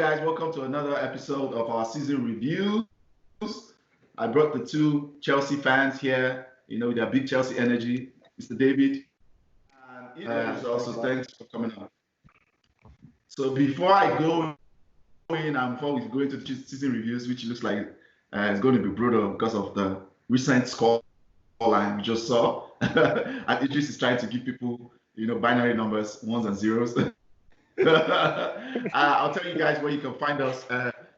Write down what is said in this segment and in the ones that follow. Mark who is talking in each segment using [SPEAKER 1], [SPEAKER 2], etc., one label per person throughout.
[SPEAKER 1] guys, welcome to another episode of our season reviews. I brought the two Chelsea fans here, with their big Chelsea energy, Mr. David. And also, thanks for coming on. So before I go in and before we go into the season reviews, which looks like it's going to be brutal because of the recent score line we just saw. And Idris is trying to give people, binary numbers, ones and zeros. I'll tell you guys where you can find us.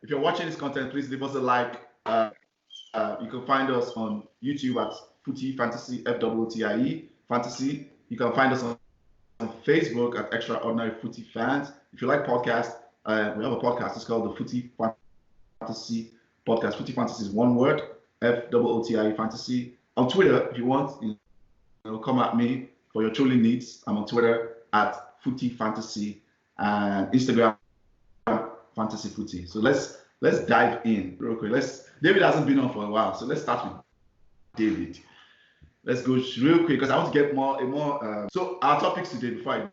[SPEAKER 1] If you're watching this content, please leave us a like. You can find us on YouTube at Footy Fantasy, FOOTIE Fantasy. You can find us on Facebook at Extraordinary Footy Fans. If you like podcasts, we have a podcast. It's called the Footy Fantasy Podcast. Footy Fantasy is one word, FOOTIE Fantasy. On Twitter, if you want, come at me for your trolling needs. I'm on Twitter at Footy Fantasy and Instagram Fantasy Footy. So let's dive in real quick. David hasn't been on for a while, so let's start with David. Let's go real quick because I want to get more. So our topics today, before I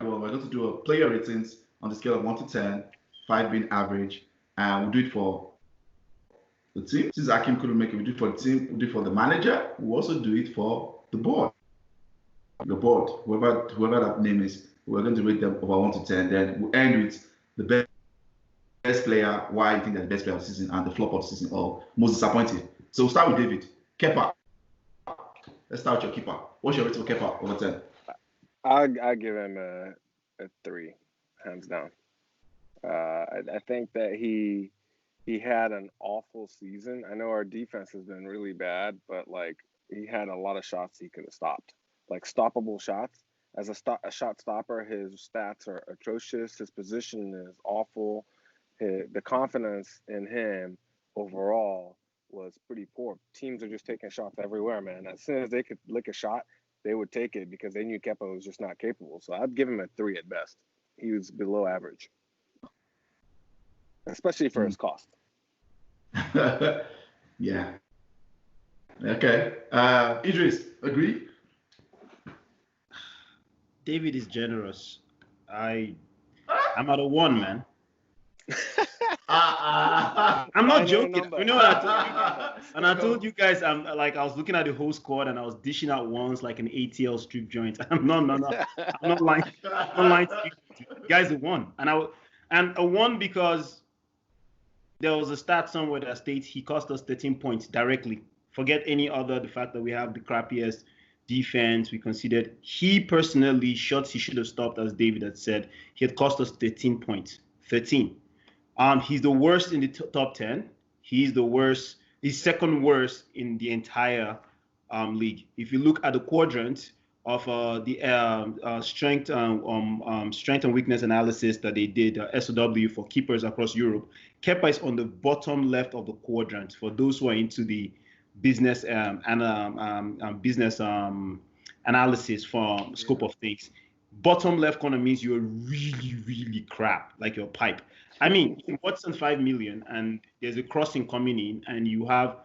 [SPEAKER 1] go, we're going to do a player ratings on the scale of 1 to 10, 5 being average, and we'll do it for the team. Since Akim couldn't make it, we'll do it for the team. We'll do it for the manager. We'll also do it for the board. The board, whoever that name is, we're going to rate them over 1 to 10. Then we'll end with the best player, why you think they're the best player of the season, and the flop of the season, or most disappointing. So we'll start with David. Kepa. Let's start with your keeper. What's your rating for Kepa over 10?
[SPEAKER 2] I give him a 3, hands down. I think that he had an awful season. I know our defense has been really bad, but he had a lot of shots he could have stopped, stoppable shots. As a shot stopper, his stats are atrocious. His position is awful. The confidence in him overall was pretty poor. Teams are just taking shots everywhere, man. As soon as they could lick a shot, they would take it because they knew Kepa was just not capable. So I'd give him a 3 at best. He was below average, especially for his cost.
[SPEAKER 1] Yeah. Okay. Idris, agree?
[SPEAKER 3] David is generous. I'm at a 1, man. I'm not joking. You know what I told you? And I told you guys, I was looking at the whole squad and I was dishing out ones like an ATL strip joint. I'm not lying. I'm not lying to you. Guys, a 1. And a 1 because there was a stat somewhere that states he cost us 13 points directly. Forget the fact that we have the crappiest defense we considered. He personally, shots he should have stopped, as David had said, he had cost us 13 points. 13. He's the worst in the top 10. He's the worst. He's second worst in the entire league. If you look at the quadrant of the strength and weakness analysis that they did, SOW for keepers across Europe, Kepa is on the bottom left of the quadrant. For those who are into the business business analysis for scope of things, bottom left corner means you're really, really crap, like your pipe. I mean, in Watson 5 million, and there's a crossing coming in, and you have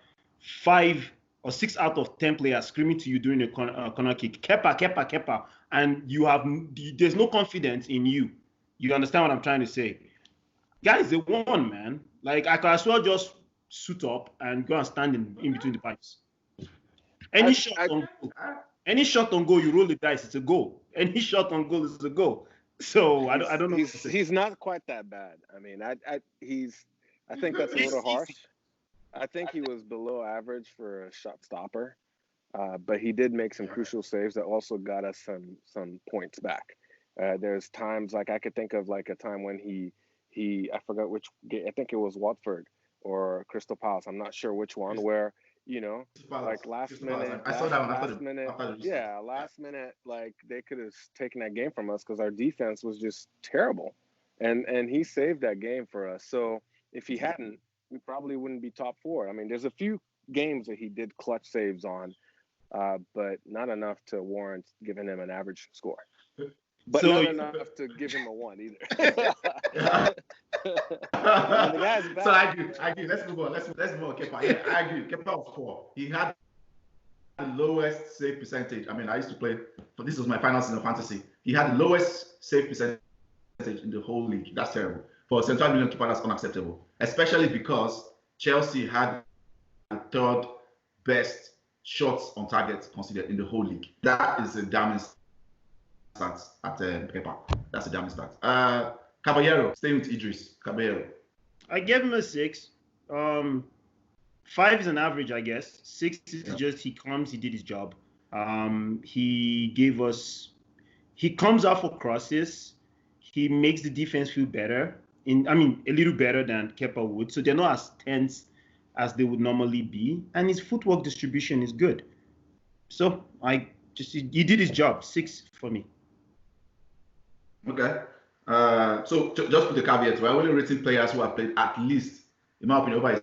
[SPEAKER 3] 5 or 6 out of 10 players screaming to you during a corner kick, Kepa, and there's no confidence in you. You understand what I'm trying to say? Guys, they won, man. I could as well just suit up and go and stand in between the pipes. Any shot on goal, you roll the dice, it's a goal. Any shot on goal is a goal. So I don't know.
[SPEAKER 2] He's not quite that bad. I mean, I think that's a little harsh. I think he was below average for a shot stopper, but he did make some crucial saves that also got us some points back. There's times I could think of a time when he I forgot which game, I think it was Watford or Crystal Palace. I'm not sure which one, where last minute,
[SPEAKER 1] I saw that one
[SPEAKER 2] last minute, they could have taken that game from us because our defense was just terrible, and he saved that game for us. So if he hadn't, we probably wouldn't be top 4. I mean, there's a few games that he did clutch saves on, but not enough to warrant giving him an average score. But not enough to give him a 1 either.
[SPEAKER 1] The guy's bad. So I agree. Let's move on. Let's move on. Kepa. Yeah, I agree. Kepa was 4. He had the lowest save percentage. I mean, I used to play, but this was my final season of fantasy. He had the lowest save percentage in the whole league. That's terrible. for a central midfield keeper, that's unacceptable. Especially because Chelsea had the third best shots on target considered in the whole league. That is a damning stat at Pepper. That's a damning stat. Caballero, staying with Idris. Caballero.
[SPEAKER 3] I gave him a 6. 5 is an average, I guess. 6 is just he did his job. He comes out for crosses. He makes the defense feel better. A little better than Kepa would. So they're not as tense as they would normally be. And his footwork distribution is good. So he did his job. 6 for me.
[SPEAKER 1] Okay. So just put the caveat, we're only rating players who have played at least, in my opinion, over a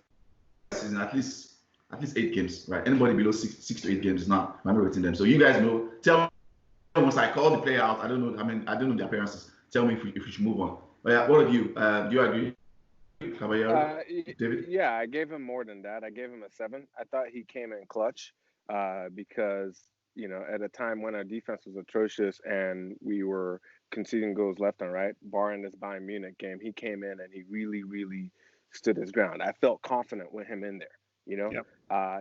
[SPEAKER 1] season, at least 8 games, right? Anybody below 6 to 8 games is not, I'm not rating them. So you guys know, tell me once I call the player out, I don't know the appearances. Tell me if we should move on. But yeah, what of you? Do you agree? Caballero, David?
[SPEAKER 2] Yeah, I gave him more than that. I gave him a 7. I thought he came in clutch because, at a time when our defense was atrocious and we were conceding goals left and right, barring this Bayern Munich game, he came in and he really, really stood his ground. I felt confident with him in there, Yep.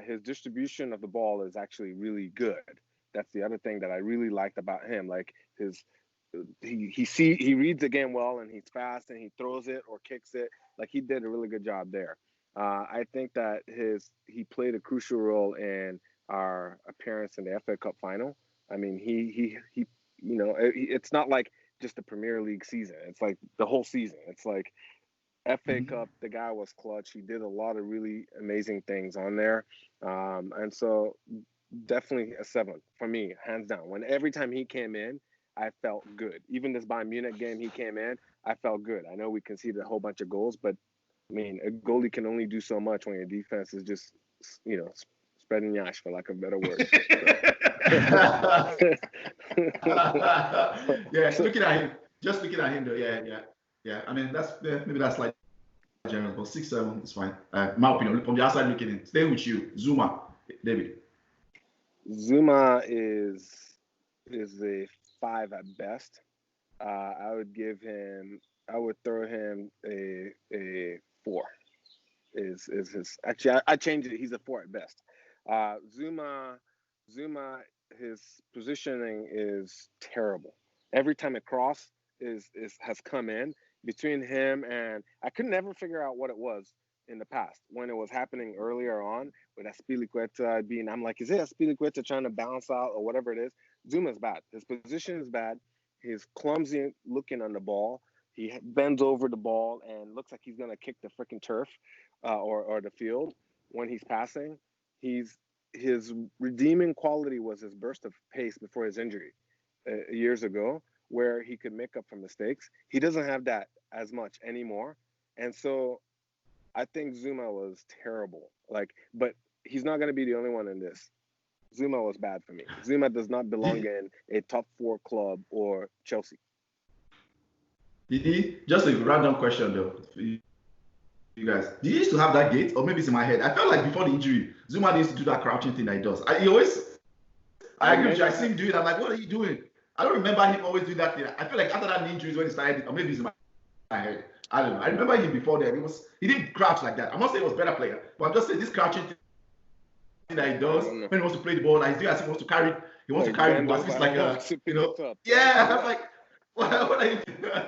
[SPEAKER 2] His distribution of the ball is actually really good. That's the other thing that I really liked about him. Like he reads the game well, and he's fast, and he throws it or kicks it. Like, he did a really good job there. I think that he played a crucial role in our appearance in the FA Cup final. I mean, he it's not like just the Premier League season. It's like the whole season. It's like FA Cup, the guy was clutch. He did a lot of really amazing things on there. And so definitely a 7 for me, hands down. Every time he came in, I felt good. Even this Bayern Munich game he came in, I felt good. I know we conceded a whole bunch of goals, but I mean, a goalie can only do so much when your defense is just, spreading yash, for lack of a better word.
[SPEAKER 1] Just looking at him though. Yeah. I mean, maybe that's like generous, but 6, 7 is fine. My opinion, from the outside looking in. Stay with you, Zuma, David.
[SPEAKER 2] Zuma is a 5 at best. I would throw him a 4. Is his actually? I changed it. He's a 4 at best. Zuma, his positioning is terrible. Every time a cross has come in between him and I could never figure out what it was in the past when it was happening earlier on with Azpilicueta being. I'm like, is it Azpilicueta trying to bounce out or whatever it is? Zuma's bad. His position is bad. He's clumsy looking on the ball. He bends over the ball and looks like he's gonna kick the freaking turf or the field when he's passing. His redeeming quality was his burst of pace before his injury years ago, where he could make up for mistakes. He doesn't have that as much anymore, and so I think Zuma was terrible. But he's not going to be the only one in this. Zuma was bad for me. Zuma does not belong in a top 4 club or Chelsea.
[SPEAKER 1] Just a random question though. You guys, did he used to have that gait, or maybe it's in my head? I felt like before the injury, Zuma used to do that crouching thing that he does. I agree with you. I see him do it. I'm like, what are you doing? I don't remember him always doing that thing. I feel like after that injury is when he started, or maybe it's in my head. I don't know. I remember him before that. He didn't crouch like that. I'm not saying he was a better player, but I'm just saying this crouching thing that he does when he wants to play the ball, like he's doing as he wants to carry. He wants to carry the ball. It's like yeah. I'm like, what are you doing?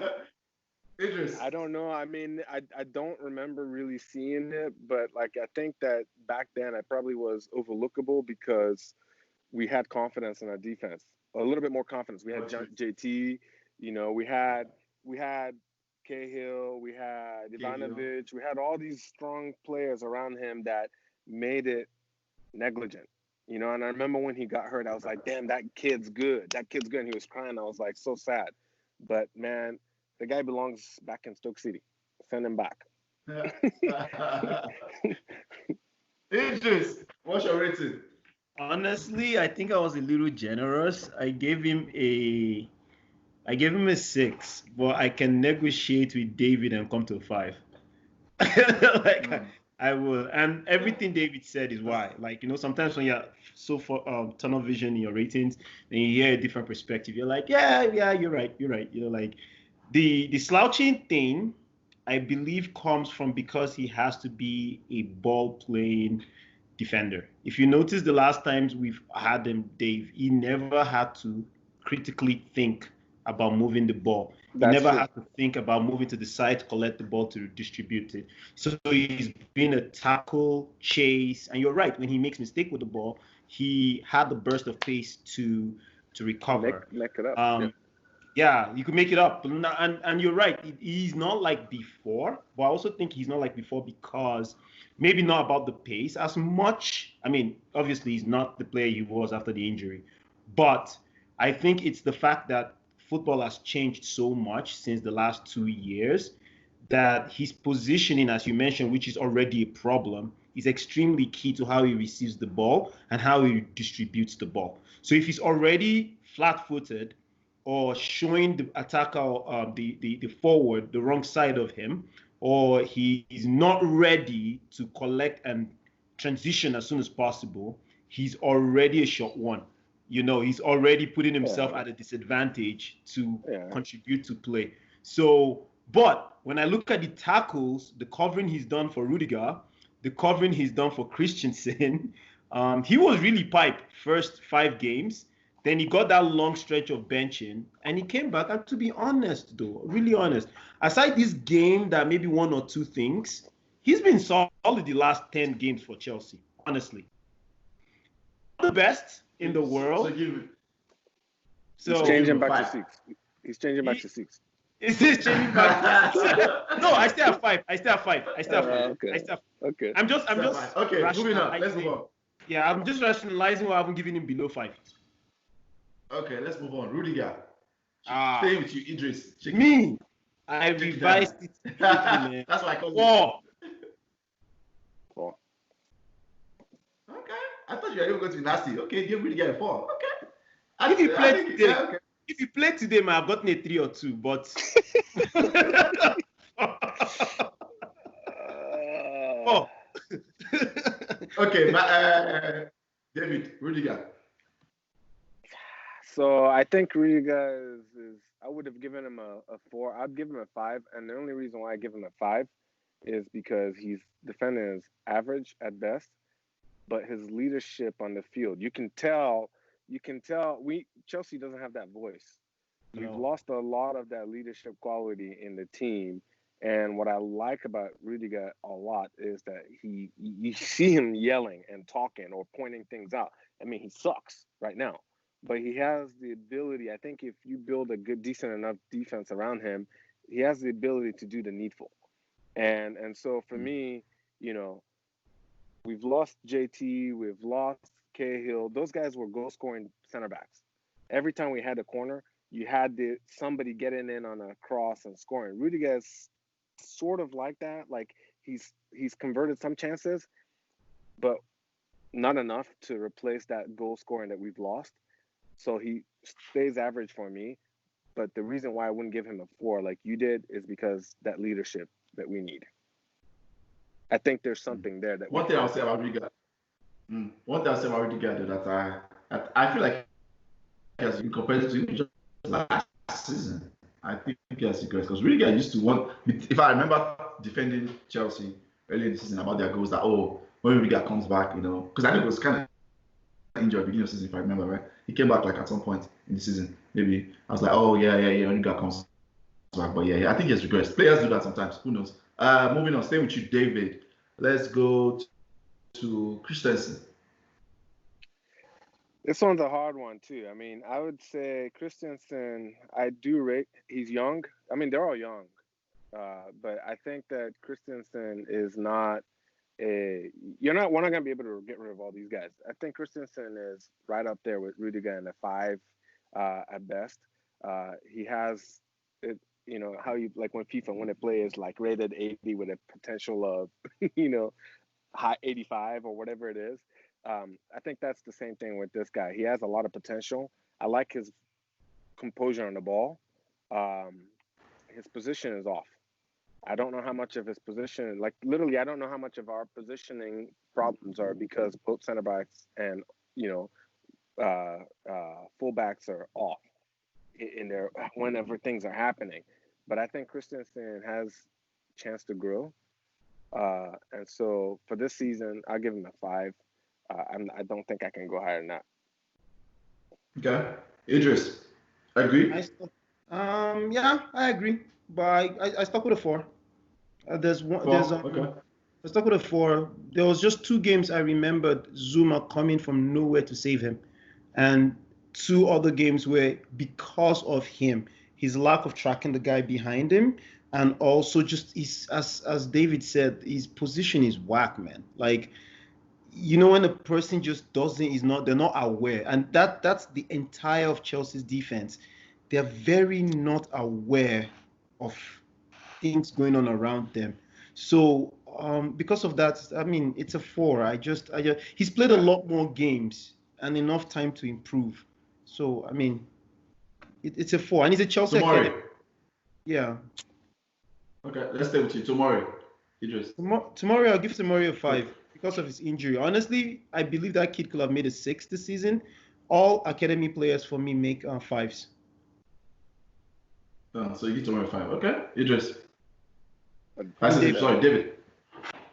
[SPEAKER 1] Idris.
[SPEAKER 2] I don't know. I mean, I don't remember really seeing it, but I think that back then I probably was overlookable because we had confidence in our defense, a little bit more confidence. We had JT, we had Cahill, we had Ivanovic, we had all these strong players around him that made it negligent, And I remember when he got hurt, I was like, damn, that kid's good. And he was crying. I was like, so sad. But man, the guy belongs back in Stoke City. Send him back.
[SPEAKER 1] Idris, what's your rating?
[SPEAKER 3] Honestly, I think I was a little generous. I gave him a 6, but I can negotiate with David and come to a 5. I will. And everything David said is why. Sometimes when you're so tunnel vision in your ratings, then you hear a different perspective. You're like, yeah, you're right. The slouching thing, I believe, comes from because he has to be a ball-playing defender. If you notice the last times we've had him, Dave, he never had to critically think about moving the ball. He never had to think about moving to the side to collect the ball to distribute it. So he's been a tackle, chase, and you're right, when he makes mistake with the ball, he had the burst of pace to recover.
[SPEAKER 2] Make it up.
[SPEAKER 3] Yeah, you could make it up. And you're right. He's not like before, but I also think he's not like before because maybe not about the pace as much. I mean, obviously, he's not the player he was after the injury. But I think it's the fact that football has changed so much since the last 2 years that his positioning, as you mentioned, which is already a problem, is extremely key to how he receives the ball and how he distributes the ball. So if he's already flat-footed, or showing the attacker the forward the wrong side of him, or he is not ready to collect and transition as soon as possible, he's already a short one. He's already putting himself at a disadvantage to contribute to play. So, but when I look at the tackles, the covering he's done for Rudiger, the covering he's done for Christensen, he was really pipe first 5 games. Then he got that long stretch of benching, and he came back. And to be honest, though, really honest, aside this game that maybe 1 or 2 things, he's been solid the last 10 games for Chelsea, honestly. The best in the world.
[SPEAKER 2] He's changing back to 6. He's changing back to 6.
[SPEAKER 3] Is this changing back to 6? No, I still have 5.
[SPEAKER 2] Okay.
[SPEAKER 3] I'm just
[SPEAKER 1] okay, moving on. Let's move on.
[SPEAKER 3] Yeah, I'm just rationalizing why I haven't given him below 5.
[SPEAKER 1] Okay, let's move on. Rudiger. Staying with you, Idris.
[SPEAKER 3] Me. I revised it.
[SPEAKER 1] That's why I called
[SPEAKER 2] 4.
[SPEAKER 1] Okay. I thought you were even going to be nasty. Okay, give Rudiger a 4. Okay.
[SPEAKER 3] If you play today, man, I've gotten a 3 or 2, but
[SPEAKER 1] Okay, David, Rudiger.
[SPEAKER 2] So I think Rudiger is I would have given him a 4. I'd give him a 5, and the only reason why I give him a 5 is because he's defending is average at best, but his leadership on the field, you can tell Chelsea doesn't have that voice. We've lost a lot of that leadership quality in the team. And what I like about Rudiger a lot is that you see him yelling and talking or pointing things out. I mean, he sucks right now, but he has the ability. I think if you build a decent enough defense around him, he has the ability to do the needful. And so for me, we've lost JT, we've lost Cahill. Those guys were goal-scoring center backs. Every time we had a corner, you had somebody getting in on a cross and scoring. Rudiger's sort of like that. Like he's converted some chances, but not enough to replace that goal scoring that we've lost. So he stays average for me. But the reason why I wouldn't give him a 4 like you did is because that leadership that we need. I think there's something there that
[SPEAKER 1] one thing I'll say about Rudiger. That I feel like as you compare to just last season, I think he has regrets because Rudiger used to want. If I remember defending Chelsea early in the season about their goals, that when Rudiger comes back, because I think it was kind of injured beginning of the season, if I remember right. He came back like at some point in the season. Maybe I was like, Rudiger comes back, but I think he has regrets. Players do that sometimes. Who knows? Moving on, staying with you, David. Let's go to Christensen.
[SPEAKER 2] This one's a hard one too. I mean, I would say Christensen, I do rate. He's young. I mean, they're all young, but I think that Christensen is not we're not going to be able to get rid of all these guys. I think Christensen is right up there with Rudiger in the 5 at best. He has it. How you like when it plays like rated 80 with a potential of high 85 or whatever it is. I think that's the same thing with this guy. He has a lot of potential. I like his composure on the ball. His position is off. I don't know how much of his position, like literally, I don't know how much of our positioning problems are because both center backs and fullbacks are off in there whenever things are happening. But I think Christensen has chance to grow. And so for this season, I'll give him a 5. I don't think I can go higher than that.
[SPEAKER 1] Okay. Idris, agree?
[SPEAKER 3] Yeah, I agree. But I stuck with a 4. There's one.
[SPEAKER 1] 4?
[SPEAKER 3] There's
[SPEAKER 1] Okay.
[SPEAKER 3] I stuck with a 4. There was just 2 games I remembered Zuma coming from nowhere to save him, and 2 other games where because of him, his lack of tracking the guy behind him, and also just as David said, his position is whack, man. Like, when a person just they're not aware, and that's the entire of Chelsea's defense. They're very not aware of things going on around them. So because of that, I mean, it's a 4. He's played a lot more games and enough time to improve. So I mean, it's a 4, and he's a Chelsea academy. Yeah.
[SPEAKER 1] Okay, let's stay with you. Tomorrow, Idris.
[SPEAKER 3] Tomorrow, I'll give Tomorrow a 5 because of his injury. Honestly, I believe that kid could have made a 6 this season. All academy players for me make 5s.
[SPEAKER 1] So you give Tomorrow a 5. Okay, Idris.
[SPEAKER 3] David.
[SPEAKER 1] David.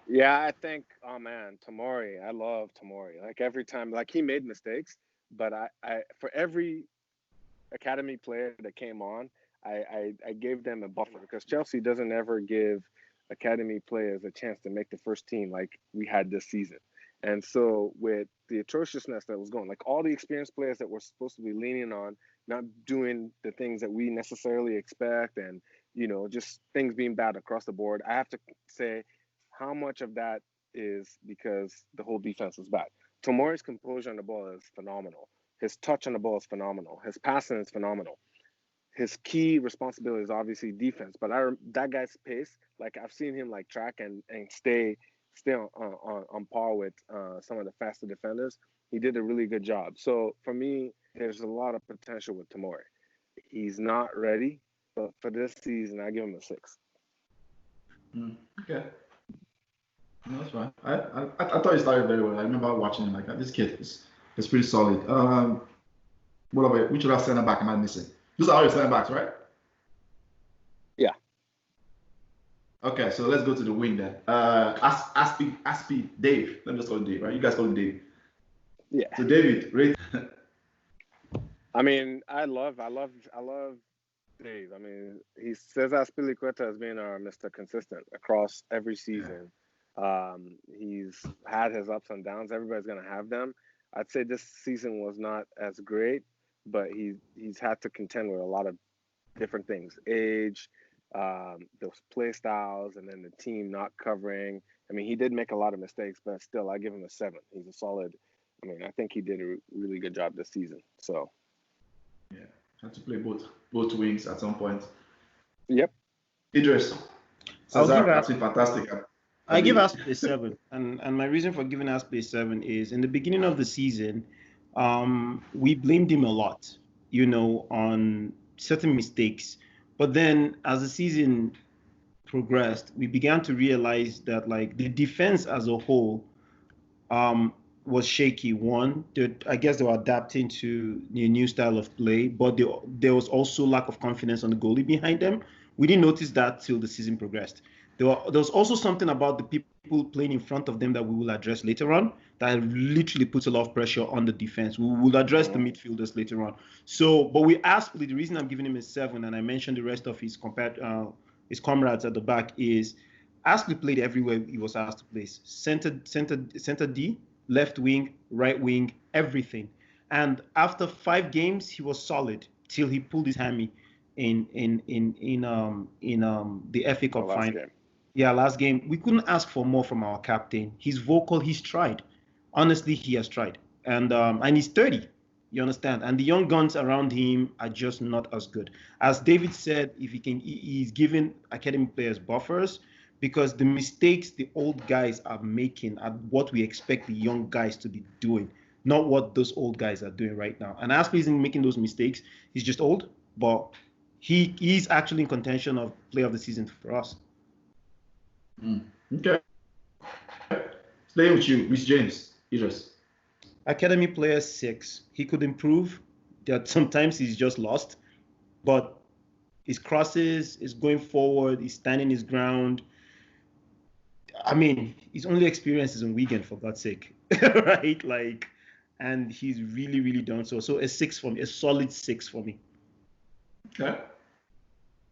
[SPEAKER 2] Yeah, I think, oh man, Tomori. I love Tomori. Like every time, like he made mistakes, but I for every academy player that came on, I gave them a buffer because Chelsea doesn't ever give academy players a chance to make the first team like we had this season. And so with the atrociousness that was going, like all the experienced players that we're supposed to be leaning on, not doing the things that we necessarily expect, and just things being bad across the board, I have to say how much of that is because the whole defense was bad. Tomori's composure on the ball is phenomenal. His touch on the ball is phenomenal. His passing is phenomenal. His key responsibility is obviously defense, but that guy's pace, like I've seen him like track and stay on par with some of the faster defenders. He did a really good job. So for me, there's a lot of potential with Tomori. He's not ready, but for this season, I give him a 6.
[SPEAKER 1] Okay. No, that's fine. I thought he started very well. I remember watching him like that. This kid is pretty solid. What about which other center back am I missing? Those are all your center backs, right?
[SPEAKER 2] Yeah.
[SPEAKER 1] Okay, so let's go to the wing then. Aspie, Dave. Let me just call him Dave, right? You guys call him Dave.
[SPEAKER 2] Yeah.
[SPEAKER 1] So David, rate.
[SPEAKER 2] I mean, I love Dave. I mean, he says Aspilicueta has been our Mr. Consistent across every season. He's had his ups and downs. Everybody's gonna have them. I'd say this season was not as great, but he's had to contend with a lot of different things: age, those play styles, and then the team not covering. I mean, he did make a lot of mistakes, but still, I give him a 7. He's a solid. I mean, I think he did a really good job this season. So.
[SPEAKER 1] Yeah, had to play both wings at some point.
[SPEAKER 2] Yep.
[SPEAKER 1] Idris. That's been fantastic.
[SPEAKER 3] I give Aspley a 7, and my reason for giving Aspley a 7 is in the beginning of the season, we blamed him a lot, on certain mistakes. But then as the season progressed, we began to realize that like the defense as a whole was shaky. One, I guess they were adapting to the new style of play, but there was also lack of confidence on the goalie behind them. We didn't notice that till the season progressed. There was also something about the people playing in front of them that we will address later on that literally puts a lot of pressure on the defense. We will address the midfielders later on. So, but we asked, the reason I'm giving him a 7, and I mentioned the rest of his comrades at the back, is Aspley played everywhere he was asked to play. Center D, left wing, right wing, everything. And after 5 games, he was solid till he pulled his hammy in the FA Cup final.
[SPEAKER 2] Game.
[SPEAKER 3] Yeah, last game. We couldn't ask for more from our captain. He's vocal. He's tried. Honestly, he has tried. And he's 30. You understand? And the young guns around him are just not as good. As David said, he's giving academy players buffers because the mistakes the old guys are making are what we expect the young guys to be doing, not what those old guys are doing right now. And Aspley isn't making those mistakes. He's just old, but he's actually in contention of player of the season for us.
[SPEAKER 1] Okay. Stay with you, Miss James. Idris.
[SPEAKER 3] Academy player 6. He could improve. That sometimes he's just lost, but his crosses is going forward. He's standing his ground. I mean, his only experience is in Wigan, for God's sake, right? Like, and he's really, really done so. So a 6 for me, a solid 6 for me.
[SPEAKER 1] Okay.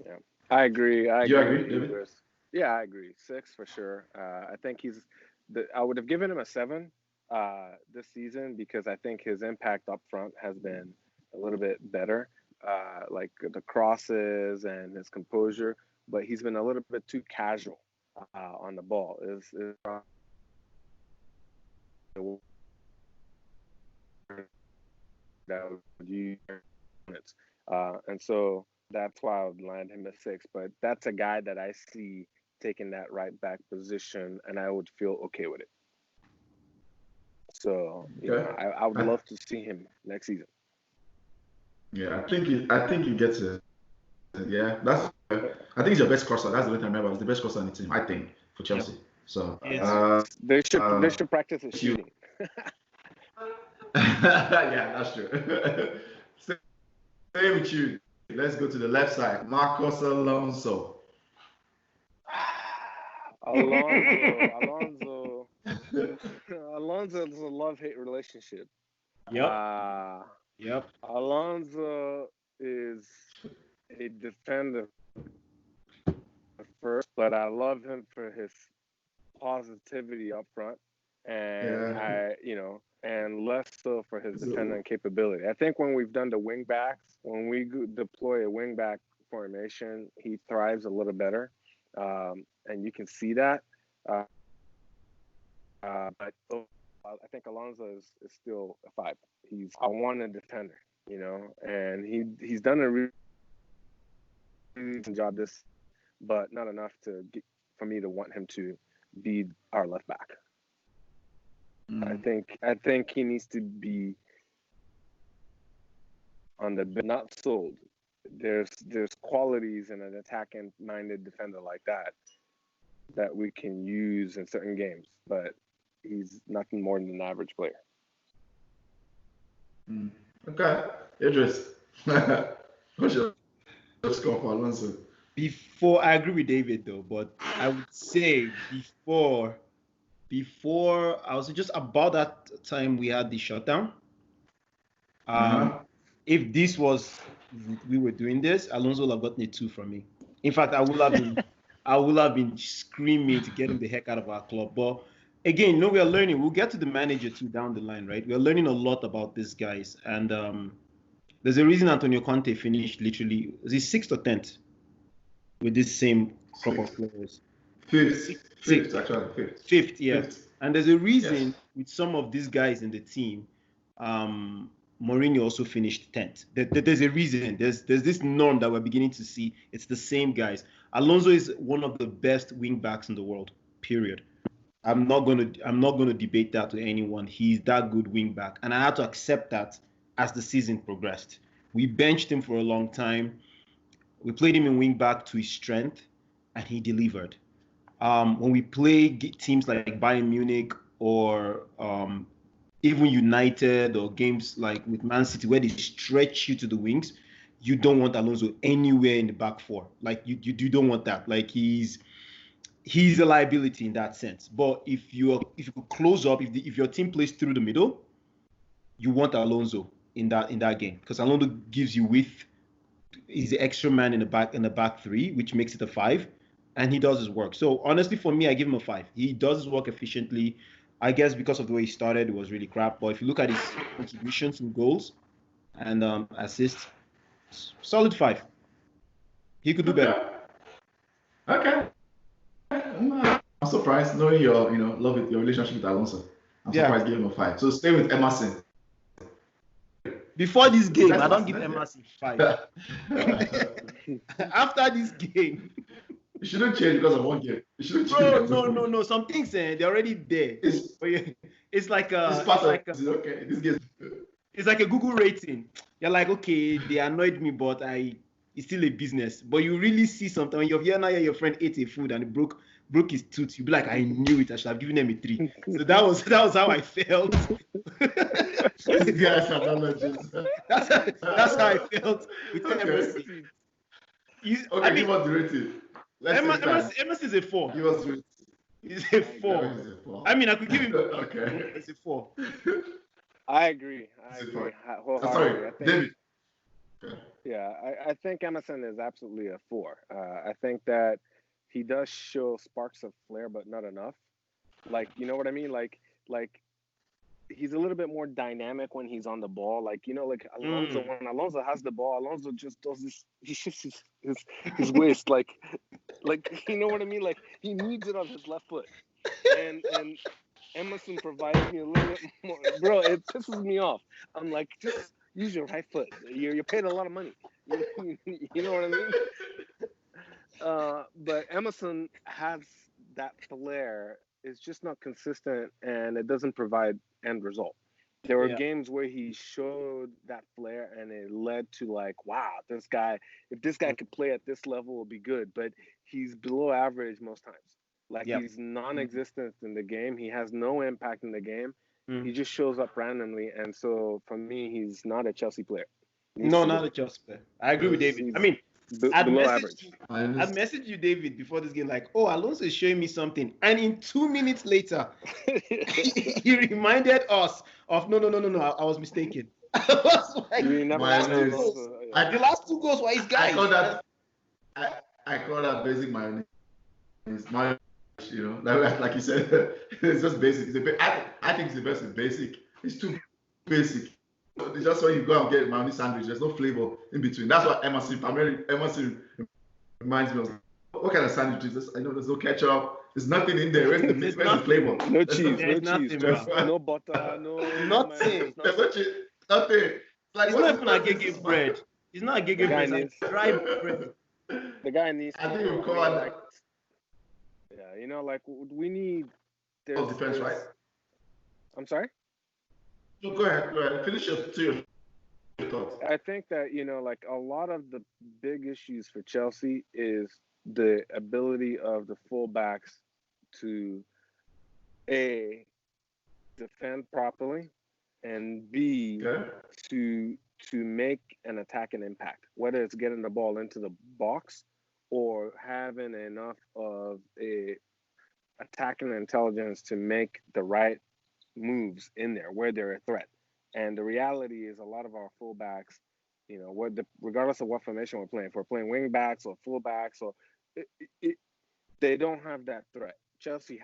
[SPEAKER 2] Yeah, I agree.
[SPEAKER 1] You agree, David?
[SPEAKER 2] Yeah, I agree. 6 for sure. I think I would have given him a 7 this season because I think his impact up front has been a little bit better, like the crosses and his composure. But he's been a little bit too casual on the ball. That would use and so that's why I would land him at 6. But that's a guy that I see taking that right back position, and I would feel okay with it. So I would love to see him next season.
[SPEAKER 1] Yeah, I think he gets it. Yeah, I think he's your best crosser. That's the way I remember. He's the best crosser on the team, I think, for Chelsea. Yep. So
[SPEAKER 2] they should practice his shooting.
[SPEAKER 1] Yeah, that's true. Stay with you. Let's go to the left side. Marcos Alonso.
[SPEAKER 2] Alonso is a love-hate relationship.
[SPEAKER 3] Yep.
[SPEAKER 2] Alonso is a defender first, but I love him for his positivity up front, and and less so for his defending capability. I think when we've done the wing backs, when we deploy a wing back formation, he thrives a little better, and you can see that. But I think Alonso is still a 5. He's a wanted defender, and he's done a really good job this, but not enough for me to want him to be our left back. I think he needs to be on the not sold. There's qualities in an attacking minded defender like that we can use in certain games, but he's nothing more than an average player.
[SPEAKER 1] Okay, Idris. What's your score for Alonso?
[SPEAKER 3] I agree with David though, but I would say before I was just about that time we had the shutdown. If this was we were doing this, Alonso would have gotten a 2 from me. In fact, I would have been screaming to get him the heck out of our club. But again, we are learning. We'll get to the manager too down the line, right? We are learning a lot about these guys, and there's a reason Antonio Conte finished literally was he 6th or 10th with this same crop of players.
[SPEAKER 1] Fifth, actually.
[SPEAKER 3] Fifth, yeah. Fifth. And there's a reason with some of these guys in the team. Mourinho also finished 10th. There's a reason. There's this norm that we're beginning to see. It's the same guys. Alonso is one of the best wing backs in the world. Period. I'm not gonna debate that to anyone. He's that good wing back, and I had to accept that as the season progressed. We benched him for a long time. We played him in wing back to his strength, and he delivered. When we play teams like Bayern Munich or even United or games like with Man City where they stretch you to the wings, you don't want Alonso anywhere in the back four. Like you don't want that. Like he's a liability in that sense. But if you close up, if your team plays through the middle, you want Alonso in that game because Alonso gives you width. He's the extra man in the back three, which makes it a 5, and he does his work. So honestly, for me, I give him a 5. He does his work efficiently. I guess because of the way he started, it was really crap. But if you look at his contributions in goals and assists, solid 5. He could do better.
[SPEAKER 1] Okay. I'm surprised knowing your love with your relationship with Alonso. I'm surprised giving him a 5. So stay with Emerson.
[SPEAKER 3] Before this game, I don't give Emerson 5. After this game,
[SPEAKER 1] you shouldn't change because of one game. You shouldn't
[SPEAKER 3] change. No. Some things they're already there. It's like it's like a Google rating. You're like, okay, they annoyed me, but it's still a business. But you really see something when your friend ate a food and it broke his tooth. You be like, I knew it. I should have given him a 3. So that was how I felt.
[SPEAKER 1] Yes,
[SPEAKER 3] that's how I felt with Emerson.
[SPEAKER 1] Give us the rating.
[SPEAKER 3] Emerson is a 4.
[SPEAKER 1] Give us the rating.
[SPEAKER 3] He's a 4.
[SPEAKER 1] He's a 4.
[SPEAKER 3] I mean, I could give him
[SPEAKER 1] Okay.
[SPEAKER 3] It's a 4.
[SPEAKER 2] I agree.
[SPEAKER 1] He's a 4.
[SPEAKER 2] Wholeheartedly.
[SPEAKER 1] Sorry,
[SPEAKER 2] I think,
[SPEAKER 1] David.
[SPEAKER 2] yeah, I think Emerson is absolutely a 4. I think that he does show sparks of flair, but not enough. Like, you know what I mean? Like he's a little bit more dynamic when he's on the ball. Like, you know, like Alonso, when Alonso has the ball, Alonso just does this. He shifts his waist, like, you know what I mean? Like, he needs it on his left foot, and Emerson provides me a little bit more. Bro, it pisses me off. I'm like, just use your right foot. You're paid a lot of money. You know what I mean? But Emerson has that flair. It's just not consistent, and it doesn't provide end result. There were games where he showed that flair, and it led to like, wow, this guy, if this guy could play at this level, it'll be good. But he's below average most times. Like, he's non-existent in the game. He has no impact in the game. He just shows up randomly, and so for me, he's not a Chelsea player.
[SPEAKER 3] No, not a Chelsea player. I agree with David. I mean, I'd message you, David, before this game, like, oh, Alonso is showing me something. And in 2 minutes later, he reminded us of, no, I was mistaken. I was like, the last 2 goals were his guys.
[SPEAKER 1] I call that basic mayonnaise. You know, like you said, it's just basic. I think it's the best. It's basic. It's too basic. It's just when you go and get a mayonnaise sandwich, there's no flavor in between. That's what Emerson reminds me of. What kind of sandwich is this? I know there's no ketchup. There's nothing in there. Where's the flavor?
[SPEAKER 2] No cheese, no butter,
[SPEAKER 3] nothing.
[SPEAKER 1] There's no cheese, nothing. Like,
[SPEAKER 3] it's not even a gege bread. It's not a gege bread. It's like dry bread.
[SPEAKER 2] The guy needs.
[SPEAKER 1] I think we'll call it like.
[SPEAKER 2] Yeah, you know, like we need.
[SPEAKER 1] Defense, right?
[SPEAKER 2] I'm sorry.
[SPEAKER 1] No, go ahead. Finish your thoughts.
[SPEAKER 2] I think that, you know, like a lot of the big issues for Chelsea is the ability of the fullbacks to A, defend properly, and B, to make an attack and impact, whether it's getting the ball into the box or having enough of a attacking intelligence to make the right moves in there where they're a threat. And the reality is a lot of our fullbacks, you know, regardless of what formation we're playing, if we're playing wing backs or fullbacks, or they don't have that threat. Chelsea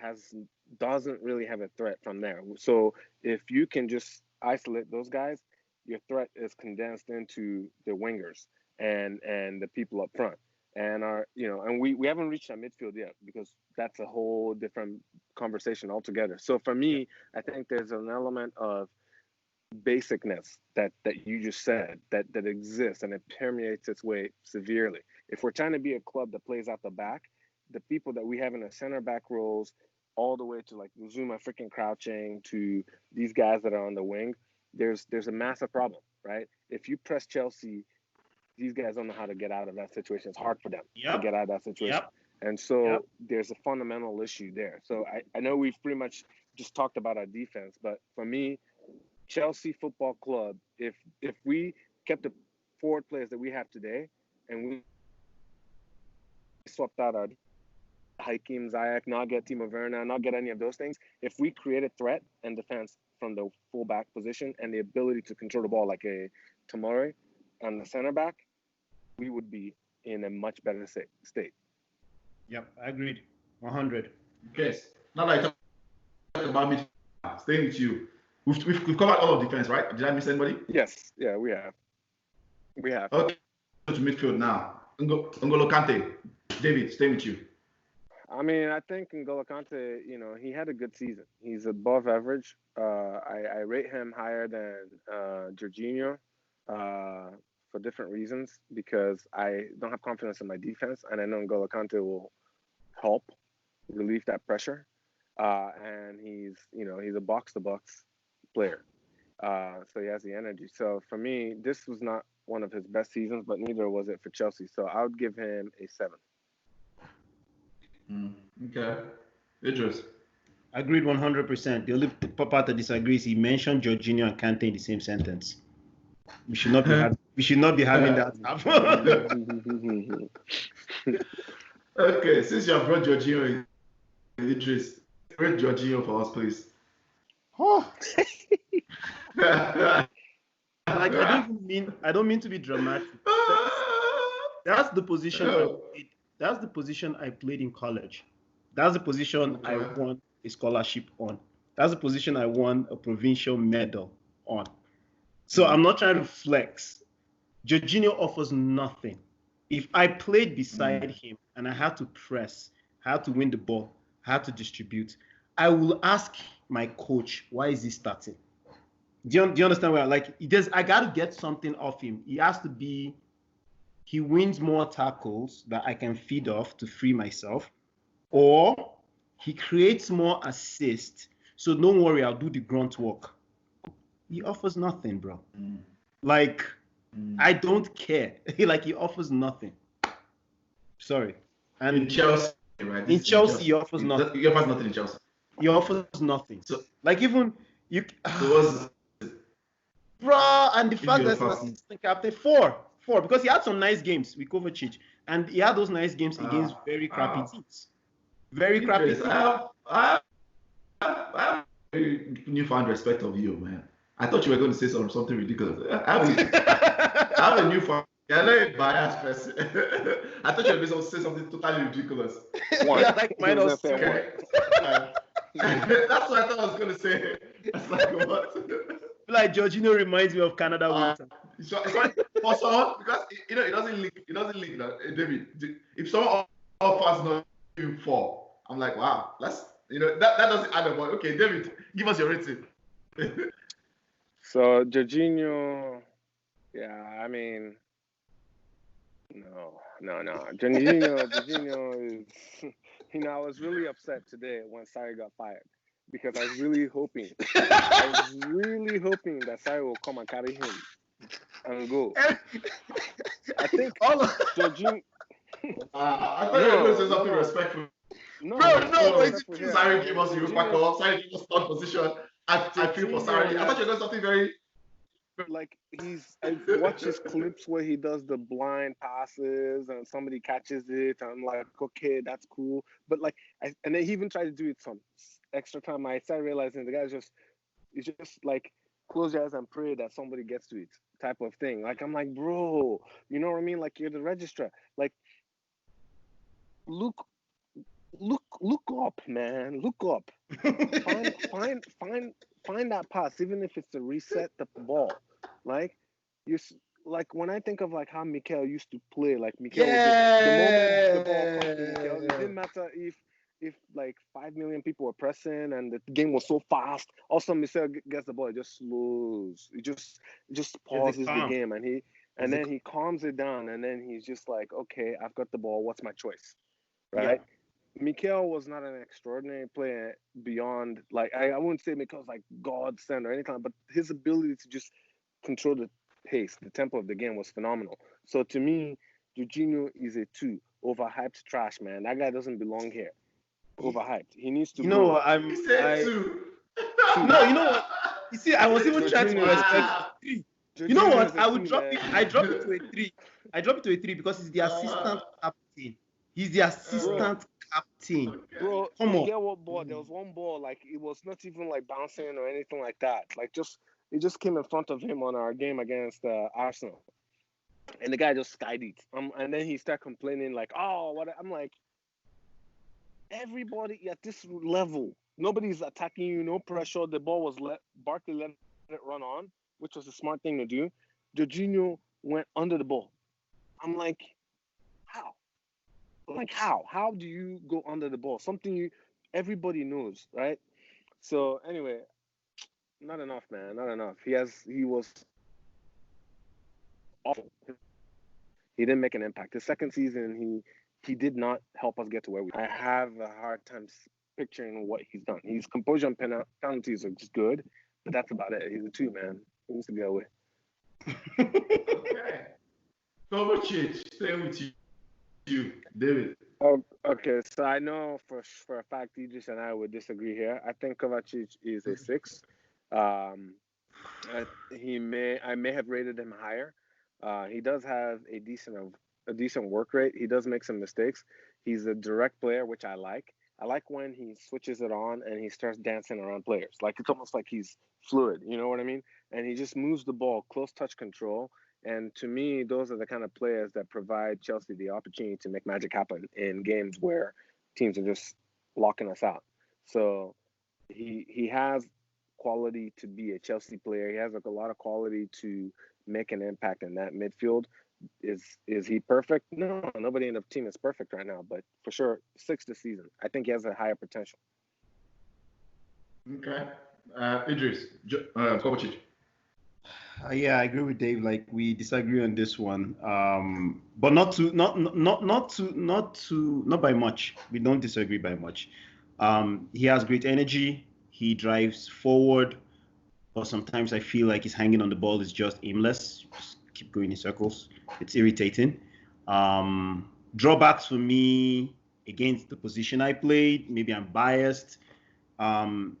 [SPEAKER 2] doesn't really have a threat from there. So if you can just isolate those guys, your threat is condensed into the wingers and the people up front. And we haven't reached that midfield yet, because that's a whole different conversation altogether. So for me, I think there's an element of basicness that you just said that exists, and it permeates its way severely. If we're trying to be a club that plays out the back, the people that we have in the center back roles, all the way to like Zuma freaking crouching to these guys that are on the wing, there's a massive problem, right? If you press Chelsea, these guys don't know how to get out of that situation. It's hard for them to get out of that situation. And so there's a fundamental issue there. So I know we've pretty much just talked about our defense, but for me, Chelsea Football Club, if we kept the forward players that we have today and we swapped out our Hakim Ziyech, not get Timo Werner, not get any of those things, if we created threat and defense from the fullback position and the ability to control the ball like a Tomori on the center back, we would be in a much better state.
[SPEAKER 3] Yep, I agreed. 100.
[SPEAKER 1] Okay. Now that I talk about me, staying with you, we've covered all of defense, right? Did I miss anybody?
[SPEAKER 2] Yes. Yeah, we have.
[SPEAKER 1] Okay. Go to midfield now. N'Golo Kante. David, stay with you.
[SPEAKER 2] I mean, I think N'Golo Kante, you know, he had a good season. He's above average. I rate him higher than Jorginho for different reasons, because I don't have confidence in my defense, and I know N'Golo Kante will help relieve that pressure. And he's a box-to-box player. So he has the energy. So for me, this was not one of his best seasons, but neither was it for Chelsea. So I would give him a 7.
[SPEAKER 1] Okay. Idris.
[SPEAKER 3] Agreed 100%. The only part that disagrees, he mentioned Jorginho and Kante in the same sentence. We should not be having that happen.
[SPEAKER 1] Okay, since you have brought Jorginho Idris, rate Jorginho for us, please.
[SPEAKER 3] Oh. Like I don't mean to be dramatic. That's the position I played. That's the position I played in college. That's the position I won a scholarship on. That's the position I won a provincial medal on. So I'm not trying to flex. Jorginho offers nothing. If I played beside him and I had to press, I had to win the ball, I had to distribute, I will ask my coach, why is he starting? Do you understand where I got to get something off him. He wins more tackles that I can feed off to free myself, or he creates more assists. So don't worry, I'll do the grunt work. He offers nothing, bro. I don't care. He offers nothing. Sorry. And
[SPEAKER 1] in Chelsea, right?
[SPEAKER 3] In Chelsea, he offers nothing.
[SPEAKER 1] He offers nothing in Chelsea.
[SPEAKER 3] He offers nothing. So, even you. Bro, and the fact that he's an assistant captain, four, because he had some nice games with Kovacic, and he had those nice games against very crappy teams. Very crappy teams.
[SPEAKER 1] I have a newfound respect of you, man. I thought you were going to say something ridiculous. I have a newfound. You're not a biased person. I thought you were going to say something totally ridiculous.
[SPEAKER 3] Yeah, like minus one.
[SPEAKER 1] That's what I thought I was going to say. That's like what?
[SPEAKER 3] Like Jorginho reminds me of Canada winter.
[SPEAKER 1] For someone, because it doesn't link. David, if someone offers not even 4, I'm like, wow, that doesn't add up. Okay, David, give us your rating.
[SPEAKER 2] So Jorginho, yeah, I mean, no. Jorginho is, I was really upset today when Sarri got fired because I was really hoping that Sarri will come and carry him and go. I think Jorginho.
[SPEAKER 1] I thought you were going to say something respectful.
[SPEAKER 2] No,
[SPEAKER 1] Sarri gave us Europa Cup. Sarri gave us third position. I feel for Sarri. I thought you were going to say something very.
[SPEAKER 2] Like I watch his clips where he does the blind passes and somebody catches it. And I'm like, okay, that's cool. But and then he even tried to do it some extra time. I started realizing the guy's just like close your eyes and pray that somebody gets to it type of thing. Like I'm like, bro, you know what I mean? Like you're the registrar. Like look up, man. Look up. Find that pass, even if it's to reset the ball. Like when I think of like how Mikel used to play, like Mikel was the moment the ball comes to Mikel, it didn't matter if like 5 million people were pressing and the game was so fast. Also, Mikel gets the ball, it just slows. It just pauses the game, and then he calms it down, and then he's just like, okay, I've got the ball. What's my choice, right? Yeah. Mikel was not an extraordinary player beyond, like, I wouldn't say Mikel's like godsend or anything, but his ability to just control the pace, the tempo of the game was phenomenal. So to me, Jorginho is a 2. Overhyped trash, man. That guy doesn't belong here. Overhyped. He needs to.
[SPEAKER 1] He said 2.
[SPEAKER 3] No, you know what? You see, I was even trying to respect 3. You know what? I would drop it. I drop it to a 3. I drop it to a 3 because he's the assistant captain. He's the assistant captain.
[SPEAKER 2] Bro, come on. Get what ball? There was one ball, like it was not even like bouncing or anything like that. Like it just came in front of him on our game against Arsenal, and the guy just skied it. And then he started complaining like, "Oh, what?" I'm like, everybody at this level, nobody's attacking you, no pressure. The ball was Barkley let it run on, which was a smart thing to do. Jorginho went under the ball. I'm like, how? Like how? How do you go under the ball? Something everybody knows, right? So anyway, not enough, man. Not enough. He was awful. He didn't make an impact. The second season, he did not help us get to where we. I have a hard time picturing what he's done. His composure and penalties are just good, but that's about it. He's a 2, man. He needs to go away.
[SPEAKER 1] Okay. Kovacic, stay with you, David.
[SPEAKER 2] Okay, so I know for a fact Idris and I would disagree here. I think Kovacic is a 6. I may have rated him higher. He does have a decent work rate. He does make some mistakes. He's a direct player, which I like. I like when he switches it on and he starts dancing around players. Like it's almost like he's fluid. You know what I mean? And he just moves the ball, close touch control. And to me, those are the kind of players that provide Chelsea the opportunity to make magic happen in games where teams are just locking us out. So he has quality to be a Chelsea player. He has like a lot of quality to make an impact in that midfield. Is he perfect? No, nobody in the team is perfect right now, but for sure, 6 this season. I think he has a higher potential.
[SPEAKER 1] Okay. Idris, Kovacic.
[SPEAKER 3] Yeah, I agree with Dave. Like we disagree on this one, but not by much. We don't disagree by much. He has great energy. He drives forward, but sometimes I feel like he's hanging on the ball is just aimless. Just keep going in circles. It's irritating. Drawbacks for me against the position I played. Maybe I'm biased.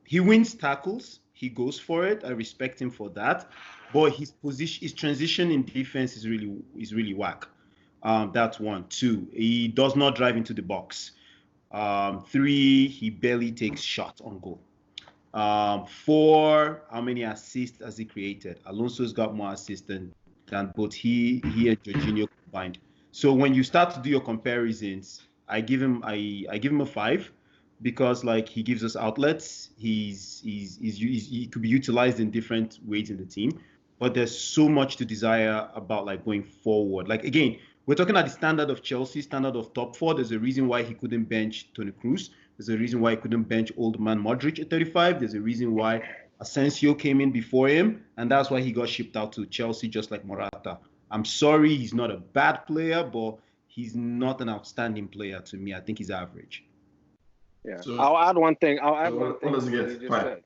[SPEAKER 3] He wins tackles. He goes for it. I respect him for that. But his transition in defense is really whack. That's 1. 2, he does not drive into the box. 3, he barely takes shots on goal. 4, how many assists has he created? Alonso's got more assists than both he and Jorginho combined. So when you start to do your comparisons, I give him a 5. Because like he gives us outlets, he could be utilized in different ways in the team, but there's so much to desire about like going forward. Like again, we're talking at the standard of Chelsea, standard of top 4. There's a reason why he couldn't bench Toni Kroos. There's a reason why he couldn't bench old man Modric at 35. There's a reason why Asensio came in before him, and that's why he got shipped out to Chelsea just like Morata. I'm sorry, he's not a bad player, but he's not an outstanding player to me. I think he's average.
[SPEAKER 2] Yeah, so, I'll add one thing.
[SPEAKER 1] What does he get? 5.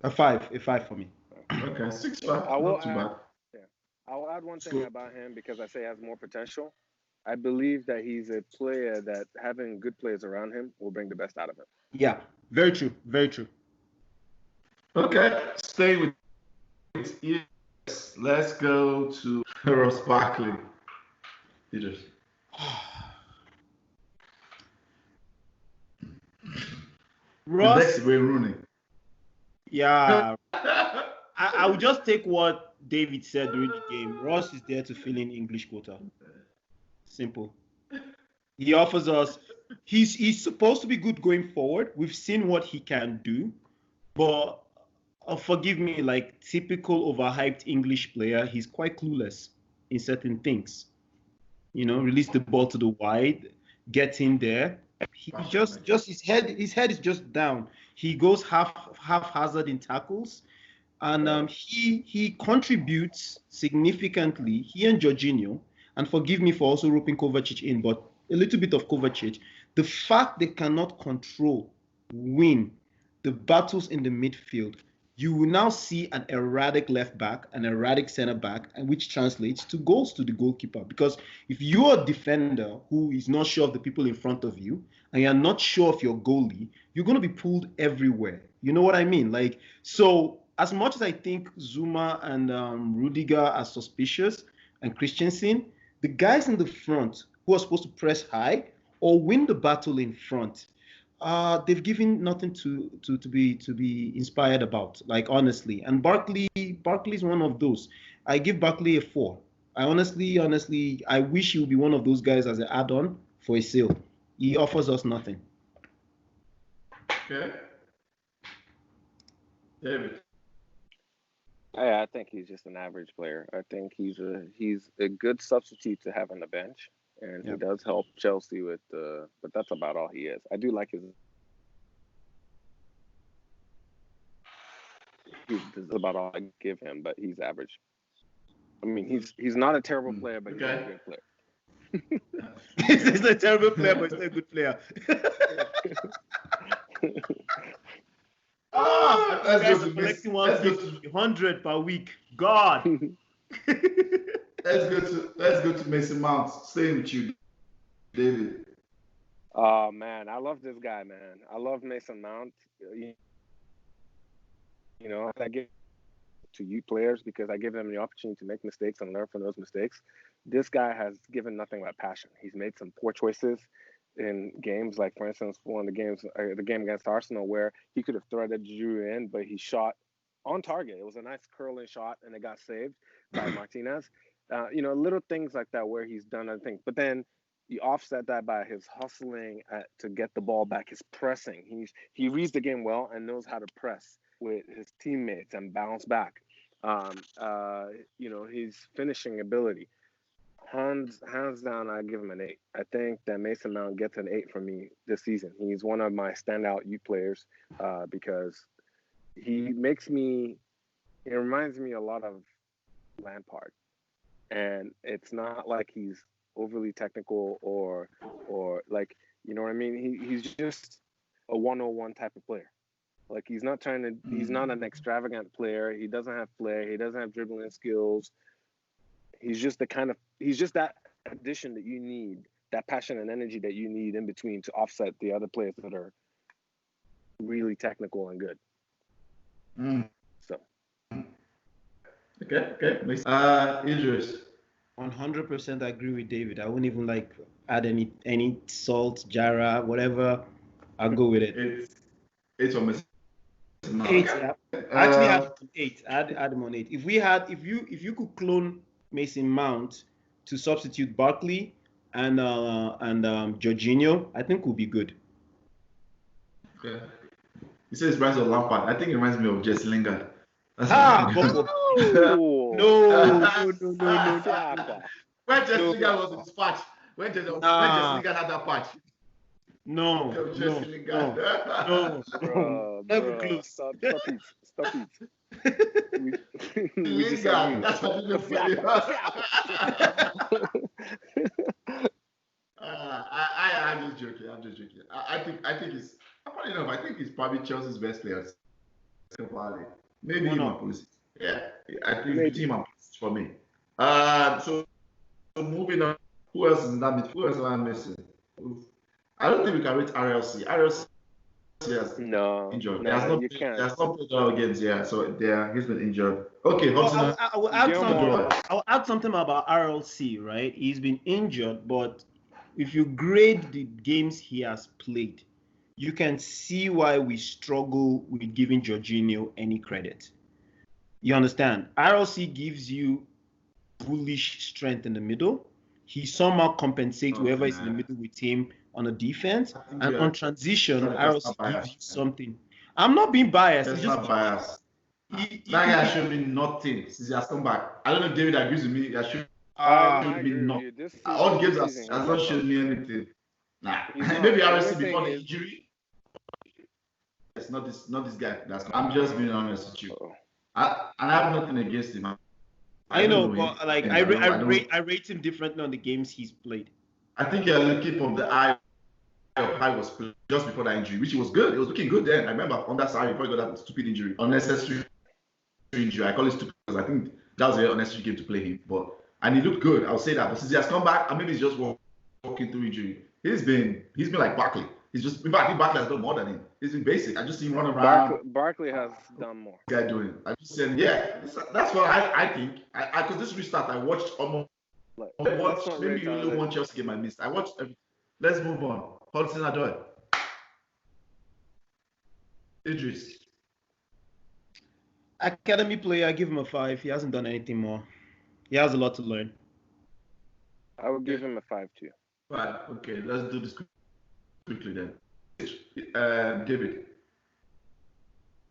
[SPEAKER 3] A 5 for me.
[SPEAKER 1] Okay, 6-5. Not too bad.
[SPEAKER 2] Yeah, I'll add one thing about him because I say he has more potential. I believe that he's a player that having good players around him will bring the best out of him.
[SPEAKER 3] Yeah, very true. Very true.
[SPEAKER 1] Okay, stay with yes. Let's go to Ross Barkley. Idris.
[SPEAKER 3] Ross,
[SPEAKER 1] next Rooney.
[SPEAKER 3] Yeah, I will just take what David said during the game. Ross is there to fill in English quota. Simple. He offers us. He's supposed to be good going forward. We've seen what he can do, but forgive me, like typical overhyped English player, he's quite clueless in certain things. Release the ball to the wide, get in there. He just his head is just down. He goes haphazard in tackles, and he contributes significantly. He and Jorginho, and forgive me for also roping Kovacic in, but a little bit of Kovacic. The fact they cannot win the battles in the midfield, you will now see an erratic left back, an erratic center back, and which translates to goals to the goalkeeper. Because if you're a defender who is not sure of the people in front of you, and you're not sure of your goalie, you're going to be pulled everywhere. You know what I mean? Like, so as much as I think Zuma and Rudiger are suspicious, and Christensen, the guys in the front who are supposed to press high or win the battle in front, they've given nothing to be inspired about, like honestly. And Barkley's one of those. I give Barkley a 4. I honestly, I wish he would be one of those guys as an add-on for a sale. He offers us nothing.
[SPEAKER 1] Okay. David.
[SPEAKER 2] Yeah, I think he's just an average player. I think he's a good substitute to have on the bench. And he does help Chelsea with but that's about all he is. I do like that's about all I give him, but he's average. I mean, he's not a terrible player, but he's not a good player.
[SPEAKER 3] He's a terrible player, but he's a good player. That's collecting 100 per week. God.
[SPEAKER 1] Let's go to Mason Mount. Staying with you, David.
[SPEAKER 2] Oh man, I love this guy, man. I love Mason Mount. I give to youth players because I give them the opportunity to make mistakes and learn from those mistakes. This guy has given nothing but passion. He's made some poor choices. in games, like for instance, one of the game against Arsenal, where he could have threaded Giroud in, but he shot on target. It was a nice curling shot, and it got saved by Martinez. Little things like that where he's done other things. But then you offset that by his hustling to get the ball back, his pressing. He reads the game well and knows how to press with his teammates and bounce back. His finishing ability. Hands down, I give him an 8. I think that Mason Mount gets an 8 from me this season. He's one of my standout youth players because he reminds me a lot of Lampard. And it's not like he's overly technical or like, you know what I mean? He's just a 101 type of player. Like he's not an extravagant player. He doesn't have flair. He doesn't have dribbling skills. He's just that addition that you need, that passion and energy that you need in between to offset the other players that are really technical and good. So.
[SPEAKER 1] Okay. Idris.
[SPEAKER 3] 100% agree with David. I wouldn't even add any salt, Jara, whatever. I'll go with it.
[SPEAKER 1] It's almost
[SPEAKER 3] 8. Yeah. I actually have 8. Add him on 8. If you could clone Mason Mount to substitute Barkley and Jorginho, I think would be good.
[SPEAKER 1] Okay. He says reminds of Lampard. I think it reminds me of Jesse Lingard.
[SPEAKER 3] No.
[SPEAKER 1] When Jesse Lingard was in his patch, when Jesse Lingard had that patch.
[SPEAKER 3] No. Never close.
[SPEAKER 2] Stop it.
[SPEAKER 1] Lingard, that's what you're saying. I'm just joking. I think he's probably Chelsea's best player. Maybe him and Pulisic. Yeah, I think him and Pulisic for me. So moving on. Who else is in that mid? Who else am I missing? I don't think we can rate RLC. RLC has injured. He has not played all games. Yeah, so he's been injured. Okay,
[SPEAKER 3] I will add something about RLC. Right, he's been injured, but if you grade the games he has played, you can see why we struggle with giving Jorginho any credit. You understand? RLC gives you bullish strength in the middle. He somehow compensates whoever is in the middle with him on the defense. And on transition, RLC gives you something. I'm not being biased.
[SPEAKER 1] It's just biased. That guy has shown me nothing since he has come back. I don't know if David agrees with me. He has shown me nothing. All games has not shown me anything. Nah. Maybe RLC before the injury. It's not this guy. I'm just being honest with you. I have nothing against him.
[SPEAKER 3] I know, but I rate him differently on the games he's played.
[SPEAKER 1] I think you're looking from the eye of how he was played just before that injury, which was good. It was looking good then. I remember on that side before he got that stupid injury, unnecessary injury. I call it stupid because I think that was an unnecessary game to play him. And he looked good. I'll say that. But since he has come back, and maybe he's just walking through injury. He's been like Barkley. In fact, I think Barkley has done more than him. He's been basic. I just see him run around.
[SPEAKER 2] Barkley has done more.
[SPEAKER 1] Guy doing. I just said, yeah, that's what I think. Because this restart, I watched almost. Maybe only one Chelsea game I missed. I watched. Let's move on. Hudson Odoi. Idris.
[SPEAKER 3] Academy player, I give him a 5. He hasn't done anything more. He has a lot to learn.
[SPEAKER 2] I would give him a 5 too.
[SPEAKER 1] Right. Okay. Let's do this quickly then. David.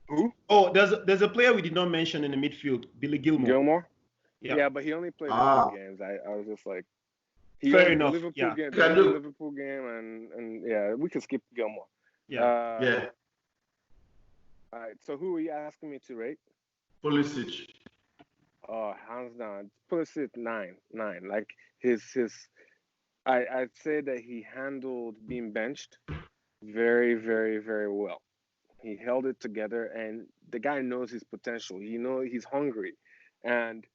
[SPEAKER 2] Who?
[SPEAKER 3] Oh, there's a player we did not mention in the midfield, Billy Gilmore.
[SPEAKER 2] Yeah, but he only played 4 games. I was just like,
[SPEAKER 3] fair enough.
[SPEAKER 2] Liverpool game, and yeah, we can skip Gilmore.
[SPEAKER 3] Yeah.
[SPEAKER 2] All right. So who are you asking me to rate?
[SPEAKER 1] Pulisic.
[SPEAKER 2] Oh, hands down, Pulisic 9. Like his. I'd say that he handled being benched very, very, very well. He held it together, and the guy knows his potential. He's hungry, and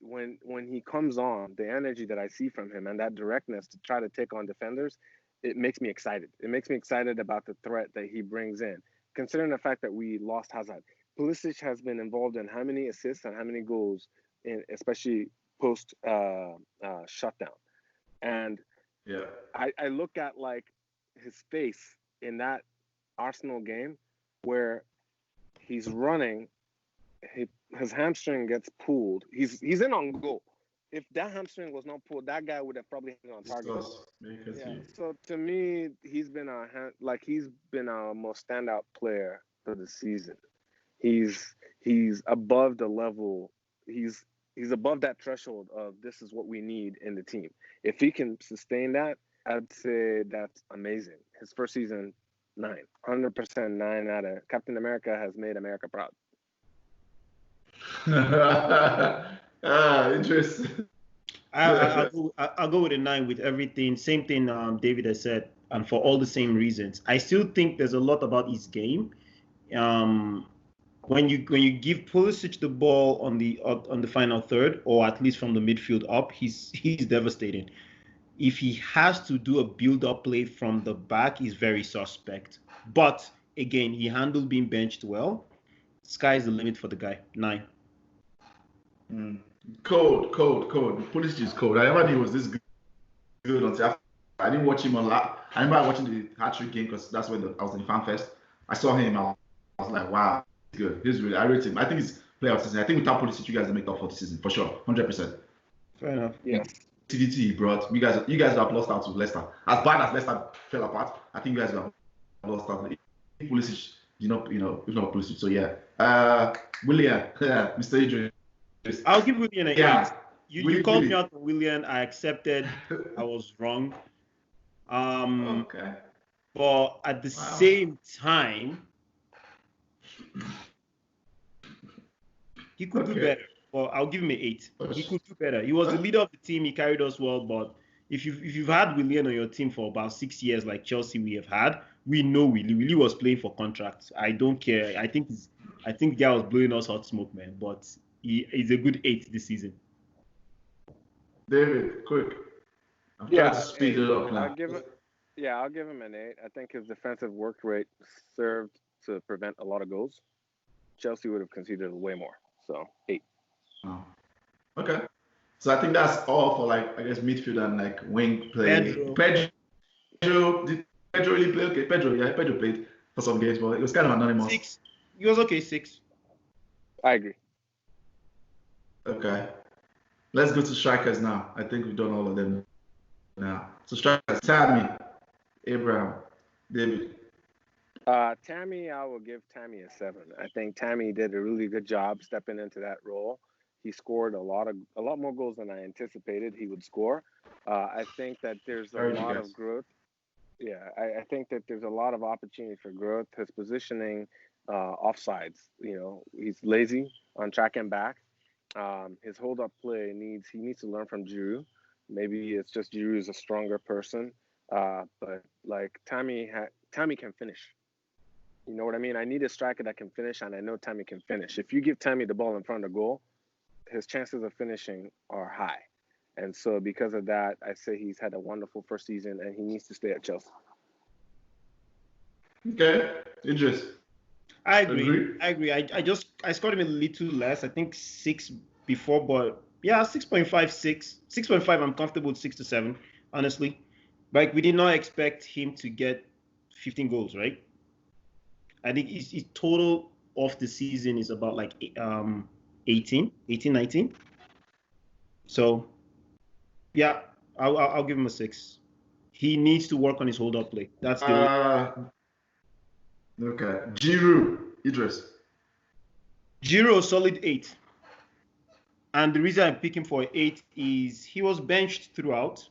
[SPEAKER 2] when he comes on, the energy that I see from him and that directness to try to take on defenders, it makes me excited. It makes me excited about the threat that he brings in. Considering the fact that we lost Hazard, Pulisic has been involved in how many assists and how many goals, especially post shutdown. And I look at like his face in that Arsenal game where he's running, his hamstring gets pulled. He's in on goal. If that hamstring was not pulled, that guy would have probably hit on target. Yeah. So to me, he's been our most standout player for the season. He's above the level. He's above that threshold of this is what we need in the team. If he can sustain that, I'd say that's amazing. His first season, 100% 9 out of Captain America has made America proud.
[SPEAKER 1] Interesting.
[SPEAKER 3] I'll go with a 9 with everything. Same thing David has said, and for all the same reasons. I still think there's a lot about his game. When you give Pulisic the ball on the final third, or at least from the midfield up, he's devastating. If he has to do a build-up play from the back, he's very suspect. But again, he handled being benched well. Sky's the limit for the guy. 9.
[SPEAKER 1] Cold. Pulisic is cold. I never knew he was this good until I didn't watch him a lot. I remember watching the hat-trick game because that's when I was in Fan Fest. I saw him. I was like, wow, he's good. He's really. I rate him. I think he's player of the season. I think without Pulisic, you guys will make up for the season for sure, 100%.
[SPEAKER 3] Fair enough.
[SPEAKER 2] Yes.
[SPEAKER 1] TDT he brought. You guys have lost out to Leicester. As bad as Leicester fell apart, I think you guys have lost out. Pulisic, if not Pulisic. So yeah. William, Mr. Idris.
[SPEAKER 3] I'll give William an 8.
[SPEAKER 1] Yeah.
[SPEAKER 3] You called me out for William. I accepted. I was wrong.
[SPEAKER 1] Okay.
[SPEAKER 3] But at the same time, he could do better. Well, I'll give him an 8. He could do better. He was the leader of the team. He carried us well. But if you've had Willian on your team for about 6 years, like Chelsea we have had, we know Willie was playing for contracts. I don't care. I think the guy was blowing us hot smoke, man. But he's a good 8 this season.
[SPEAKER 1] David, quick. I'm trying to speed it up now.
[SPEAKER 2] I'll give him an 8. I think his defensive work rate served to prevent a lot of goals. Chelsea would have conceded way more. So 8.
[SPEAKER 1] Oh. Okay. So I think that's all for midfield and wing play. Pedro did Pedro really play? Okay, Pedro played for some games, but it was kind of anonymous.
[SPEAKER 3] 6. He was okay, 6.
[SPEAKER 2] I agree.
[SPEAKER 1] Okay. Let's go to strikers now. I think we've done all of them now. So strikers, Tammy, Abraham, David.
[SPEAKER 2] Tammy, I will give Tammy a 7. I think Tammy did a really good job stepping into that role. He scored a lot more goals than I anticipated he would score. I think that there's a lot of growth. Yeah, I think that there's a lot of opportunity for growth. His positioning, offsides, he's lazy on track and back. His hold-up play he needs to learn from Giroud. Maybe it's just Giroud is a stronger person. But Tammy can finish. You know what I mean? I need a striker that can finish, and I know Tammy can finish. If you give Tammy the ball in front of the goal, his chances of finishing are high. And so because of that, I say he's had a wonderful first season, and he needs to stay at Chelsea.
[SPEAKER 1] Okay. Idris.
[SPEAKER 3] I agree. I scored him a little less. I think 6 before, but yeah, 6.5, 6. 6.5, I'm comfortable with 6 to 7, honestly. We did not expect him to get 15 goals, right? I think his total of the season is about 18, 19. So, yeah, I'll give him a 6. He needs to work on his hold-up play. That's the
[SPEAKER 1] okay. Giroud, Idris.
[SPEAKER 3] Giroud, solid 8. And the reason I pick him for 8 is he was benched throughout.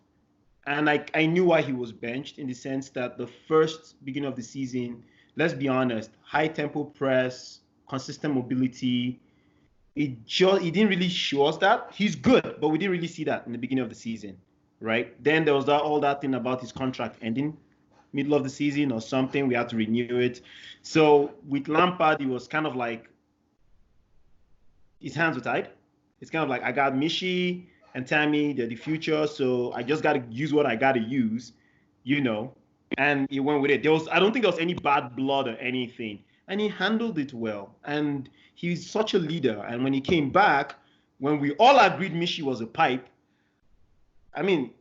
[SPEAKER 3] And I knew why he was benched, in the sense that the first beginning of the season, let's be honest, high tempo press, consistent mobility. It didn't really show us that. He's good, but we didn't really see that in the beginning of the season, right? Then there was all that thing about his contract ending middle of the season or something. We had to renew it. So with Lampard, it was kind of like his hands were tied. It's kind of like, I got Mishi and Tammy, they're the future, so I just got to use what I got to use, and he went with it. I don't think there was any bad blood or anything, and he handled it well, and he's such a leader. And when he came back, when we all agreed Mishi was a pipe, I mean,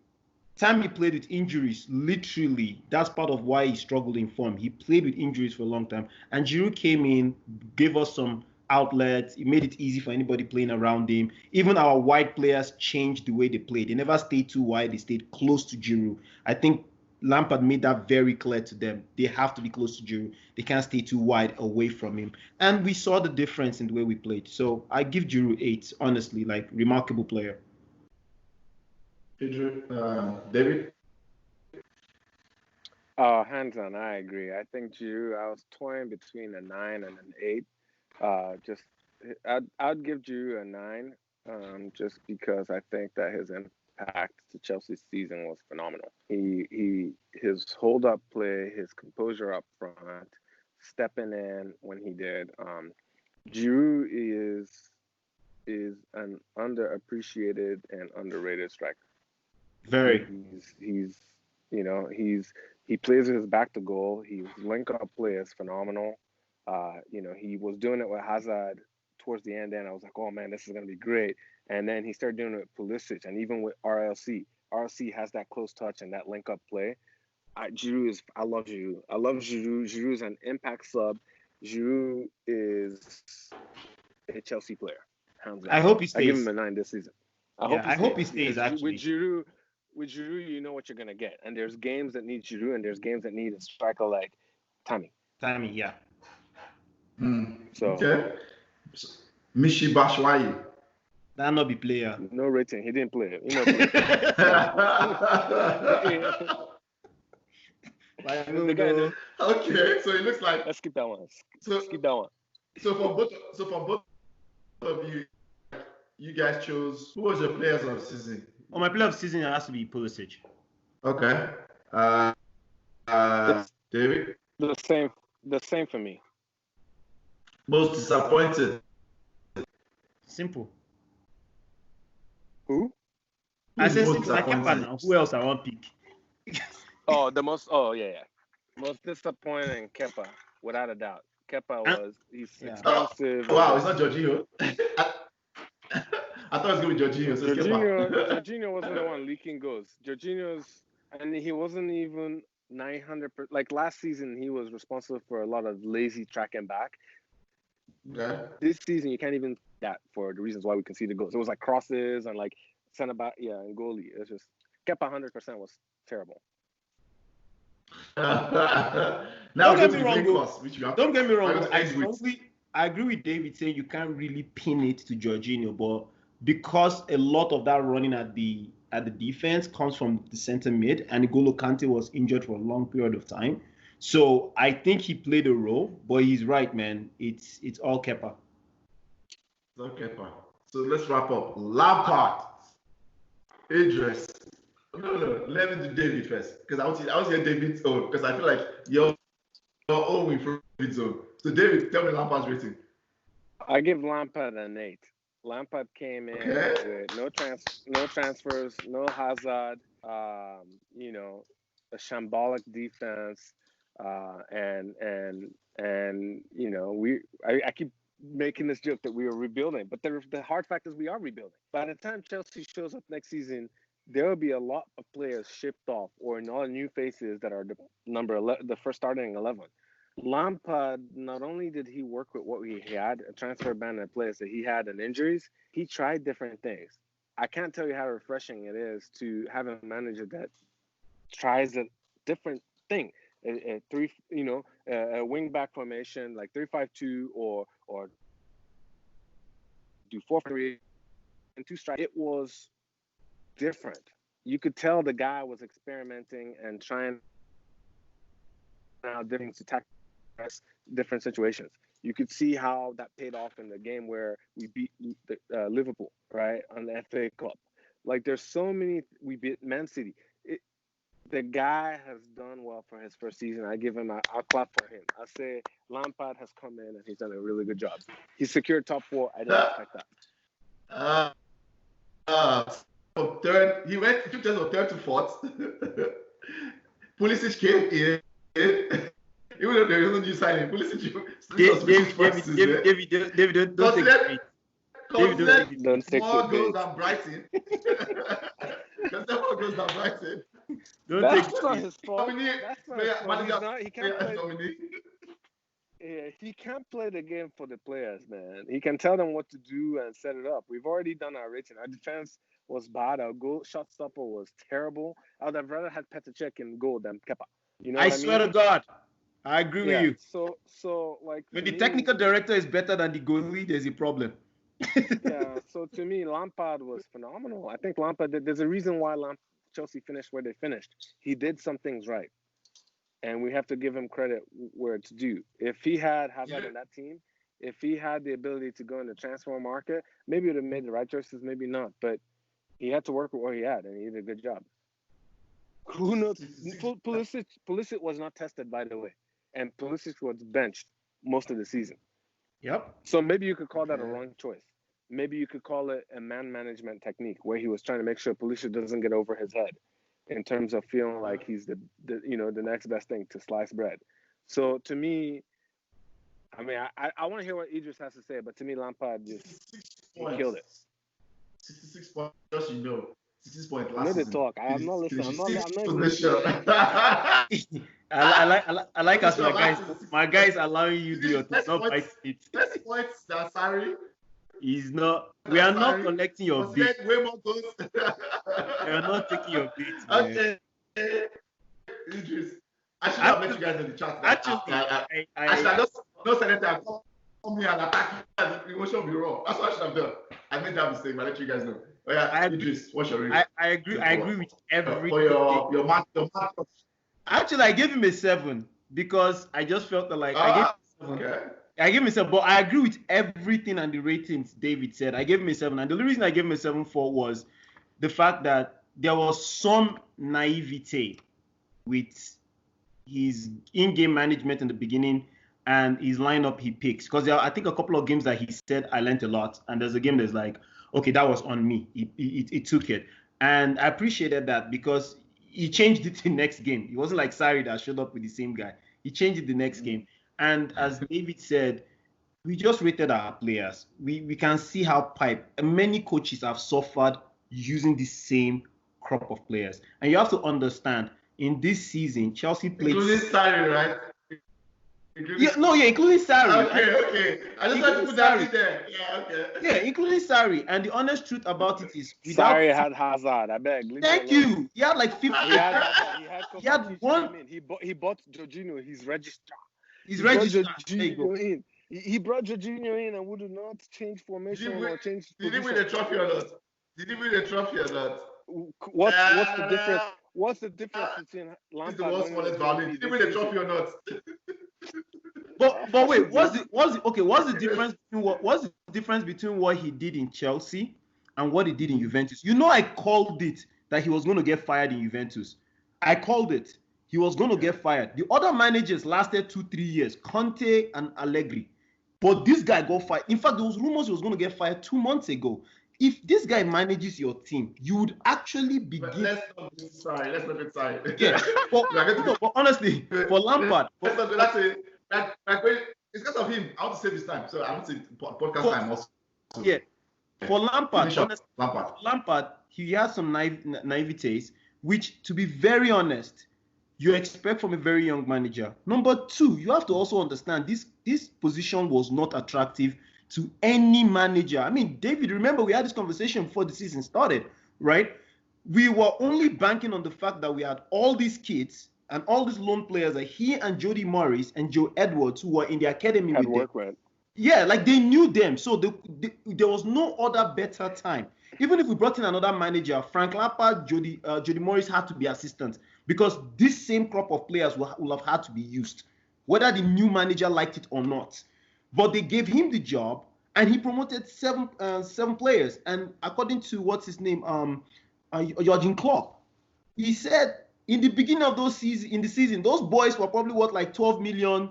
[SPEAKER 3] time he played with injuries, literally, that's part of why he struggled in form. He played with injuries for a long time. And Giroud came in, gave us some outlets. It made it easy for anybody playing around him. Even our wide players changed the way they played. They never stayed too wide. They stayed close to Giroud. I think Lampard made that very clear to them. They have to be close to Giroud. They can't stay too wide away from him. And we saw the difference in the way we played. So I give Giroud 8, honestly, like remarkable player.
[SPEAKER 1] David?
[SPEAKER 2] Hands on, I agree. I think Giroud, I was toying between a 9 and an 8. I'd give Giroud a 9, just because I think that his impact to Chelsea's season was phenomenal. His hold up play, his composure up front, stepping in when he did. Giroud is an underappreciated and underrated striker.
[SPEAKER 3] Very.
[SPEAKER 2] He plays with his back to goal. His link up play is phenomenal. He was doing it with Hazard towards the end, and I was like, oh man, this is gonna be great. And then he started doing it with Pulisic, and even with RLC. RLC has that close touch and that link up play. I love Giroud. I love Giroud. Giroud is an impact sub. Giroud is a Chelsea player.
[SPEAKER 3] I hope he stays.
[SPEAKER 2] I give him a 9 this season.
[SPEAKER 3] I hope he stays. Actually,
[SPEAKER 2] with Giroud, you know what you're gonna get. And there's games that need Giroud, and there's games that need a striker like Tammy, yeah.
[SPEAKER 1] So okay. Mishi Bashwai.
[SPEAKER 3] That not be player.
[SPEAKER 2] No rating. He didn't play.
[SPEAKER 1] Okay, so it looks like.
[SPEAKER 2] Let's skip that one. Skip that one.
[SPEAKER 1] So for both of you, you guys chose. Who was your players of the season?
[SPEAKER 3] Oh, my player of the season has to be Pulisic.
[SPEAKER 1] Okay. David.
[SPEAKER 2] The same for me.
[SPEAKER 1] Most disappointed.
[SPEAKER 3] Simple.
[SPEAKER 2] Who?
[SPEAKER 3] I said simple. I kept now. Who else I want pick?
[SPEAKER 2] Most disappointing, Kepa, without a doubt. Kepa he's expensive.
[SPEAKER 1] Oh, wow, it's not Jorginho. I thought it was going to be Jorginho. So
[SPEAKER 2] Jorginho wasn't the one leaking goals. And he wasn't even 900%. Like last season, he was responsible for a lot of lazy tracking back.
[SPEAKER 1] Okay.
[SPEAKER 2] This season, you can't even that for the reasons why we conceded goals. It was like crosses and like center back, and goalie. It's just Kepa 100% was terrible.
[SPEAKER 3] Don't get me wrong. I agree with David saying you can't really pin it to Jorginho, but because a lot of that running at the defense comes from the center mid, and N'Golo Kante was injured for a long period of time. So I think he played a role, but he's right, man. It's all Kepa.
[SPEAKER 1] It's all Kepa. So let's wrap up. Lampard, Idris. No. Let me do David first, because I want to hear David's own, because I feel like your own will improve David's own. So David, tell me Lampard's rating.
[SPEAKER 2] I give Lampard an 8. Lampard came in with no transfers, no Hazard, a shambolic defense, and I keep making this joke that we were rebuilding, but the hard fact is we are rebuilding. By the time Chelsea shows up next season, there will be a lot of players shipped off or all new faces that are the first starting 11. Lampard, not only did he work with what he had, a transfer ban in players that he had and injuries, he tried different things. I can't tell you how refreshing it is to have a manager that tries a different thing. A wing back formation like 3-5-2 or do 4-3 and 2 strike. It was different. You could tell the guy was experimenting and trying out different to tackle different situations. You could see how that paid off in the game where we beat Liverpool, right, on the FA Cup. Like there's so many. We beat Man City. The guy has done well for his first season. I'll clap for him. I say Lampard has come in and he's done a really good job. He secured top 4. I didn't expect
[SPEAKER 1] that. Third, he took us from 3rd to 4th. Pulisic came in. Even though there is no new signing, Pulisic
[SPEAKER 3] David, don't take it.
[SPEAKER 1] David, small goals than Brighton. Casemiro goes down Brighton.
[SPEAKER 2] That's not his fault.
[SPEAKER 1] Dominic,
[SPEAKER 2] That's not his fault. He can't play.
[SPEAKER 1] Dominic.
[SPEAKER 2] Yeah, he can't play the game for the players, man. He can tell them what to do and set it up. We've already done our rating. Our defense was bad. Our shot stopper was terrible. I would have rather had Petr Cech in goal than Kepa. You know
[SPEAKER 3] I swear to God, I agree with you.
[SPEAKER 2] So like
[SPEAKER 3] when the technical director is better than the goalie, there's a problem.
[SPEAKER 2] Yeah. So to me, Lampard was phenomenal. I think Lampard. There's a reason why Chelsea finished where they finished. He did some things right. And we have to give him credit where it's due. If he had Hazard in that team, if he had the ability to go in the transfer market, maybe he would have made the right choices, maybe not. But he had to work with what he had, and he did a good job. Who knows? Pulisic was not tested, by the way. And Pulisic was benched most of the season.
[SPEAKER 3] Yep.
[SPEAKER 2] So maybe you could call that a wrong choice. Maybe you could call it a man management technique where he was trying to make sure Pulisic doesn't get over his head, in terms of feeling like he's the next best thing to slice bread. So to me, I mean, I want to hear what Idris has to say, but to me, Lampard just he killed it.
[SPEAKER 1] 66 points, just 66 points
[SPEAKER 2] last season. Talk. I'm not listening. I'm not listening.
[SPEAKER 3] I like us, my guys allowing you to do your thing. Not by it.
[SPEAKER 1] 6 points, that's sorry.
[SPEAKER 3] He's not. We are not collecting your beat.
[SPEAKER 1] Way more goals.
[SPEAKER 3] We are not taking your beat.
[SPEAKER 1] Okay. Idris, I should have met you guys in the chat. I should have just no senator come here and attack you. Emotion will be raw. That's what I should have done. I made that mistake, but I let you guys know. Oh yeah, Idris, what's your rating?
[SPEAKER 3] I agree with everything.
[SPEAKER 1] For your match.
[SPEAKER 3] Actually, I gave him a 7 because I just felt like I gave him a 7, but I agree with everything and the ratings David said. I gave him a 7, and the only reason I gave him a 7 for was the fact that there was some naivete with his in-game management in the beginning and his lineup he picks. Because I think a couple of games that he said I learned a lot, and there's a game that's like, okay, that was on me. He took it, and I appreciated that because he changed it the next game. It wasn't like Sarri that showed up with the same guy. He changed it the next game. And as David said, we just rated our players. We can see how many coaches have suffered using the same crop of players. And you have to understand, in this season, Chelsea played...
[SPEAKER 1] Including Sarri, right?
[SPEAKER 3] Including Sarri.
[SPEAKER 1] Okay. I just want to put that in there. Yeah, okay.
[SPEAKER 3] Yeah, including Sarri. And the honest truth about it is...
[SPEAKER 2] Sarri had Hazard, I beg.
[SPEAKER 3] Thank you. He had like 50...
[SPEAKER 2] He had one... He bought Jorginho, his registrar.
[SPEAKER 3] He's registered.
[SPEAKER 2] He brought Jorginho in and would not change formation or change position.
[SPEAKER 1] Did he win the trophy or not?
[SPEAKER 2] What's the difference? What's the difference between Lampard and
[SPEAKER 1] did he win the trophy or not?
[SPEAKER 3] But wait, what's the difference between what he did in Chelsea and what he did in Juventus? You know, I called it that he was going to get fired in Juventus. I called it. He was going to get fired. The other managers lasted 2-3 years, Conte and Allegri. But this guy got fired. In fact, there was rumors he was going to get fired 2 months ago. If this guy manages your team, you would actually begin...
[SPEAKER 1] Let's not be sorry.
[SPEAKER 3] Yeah. But honestly, for Lampard...
[SPEAKER 1] It's because of him. I want to save his time. So I want to say podcast time also.
[SPEAKER 3] Yeah. For Lampard, Lampard, he has some naivetes, which, to be very honest, you expect from a very young manager. Number 2, you have to also understand this position was not attractive to any manager. I mean, David, remember we had this conversation before the season started, right? We were only banking on the fact that we had all these kids and all these loan players, like he and Jody Morris and Joe Edwards, who were in the academy with them. Yeah, like they knew them. So there was no other better time. Even if we brought in another manager, Frank Lampard, Jody Morris had to be assistants because this same crop of players will have had to be used, whether the new manager liked it or not. But they gave him the job, and he promoted seven players. And according to what's his name, Jurgen Klopp, he said in the beginning of the season, those boys were probably worth like 12 million,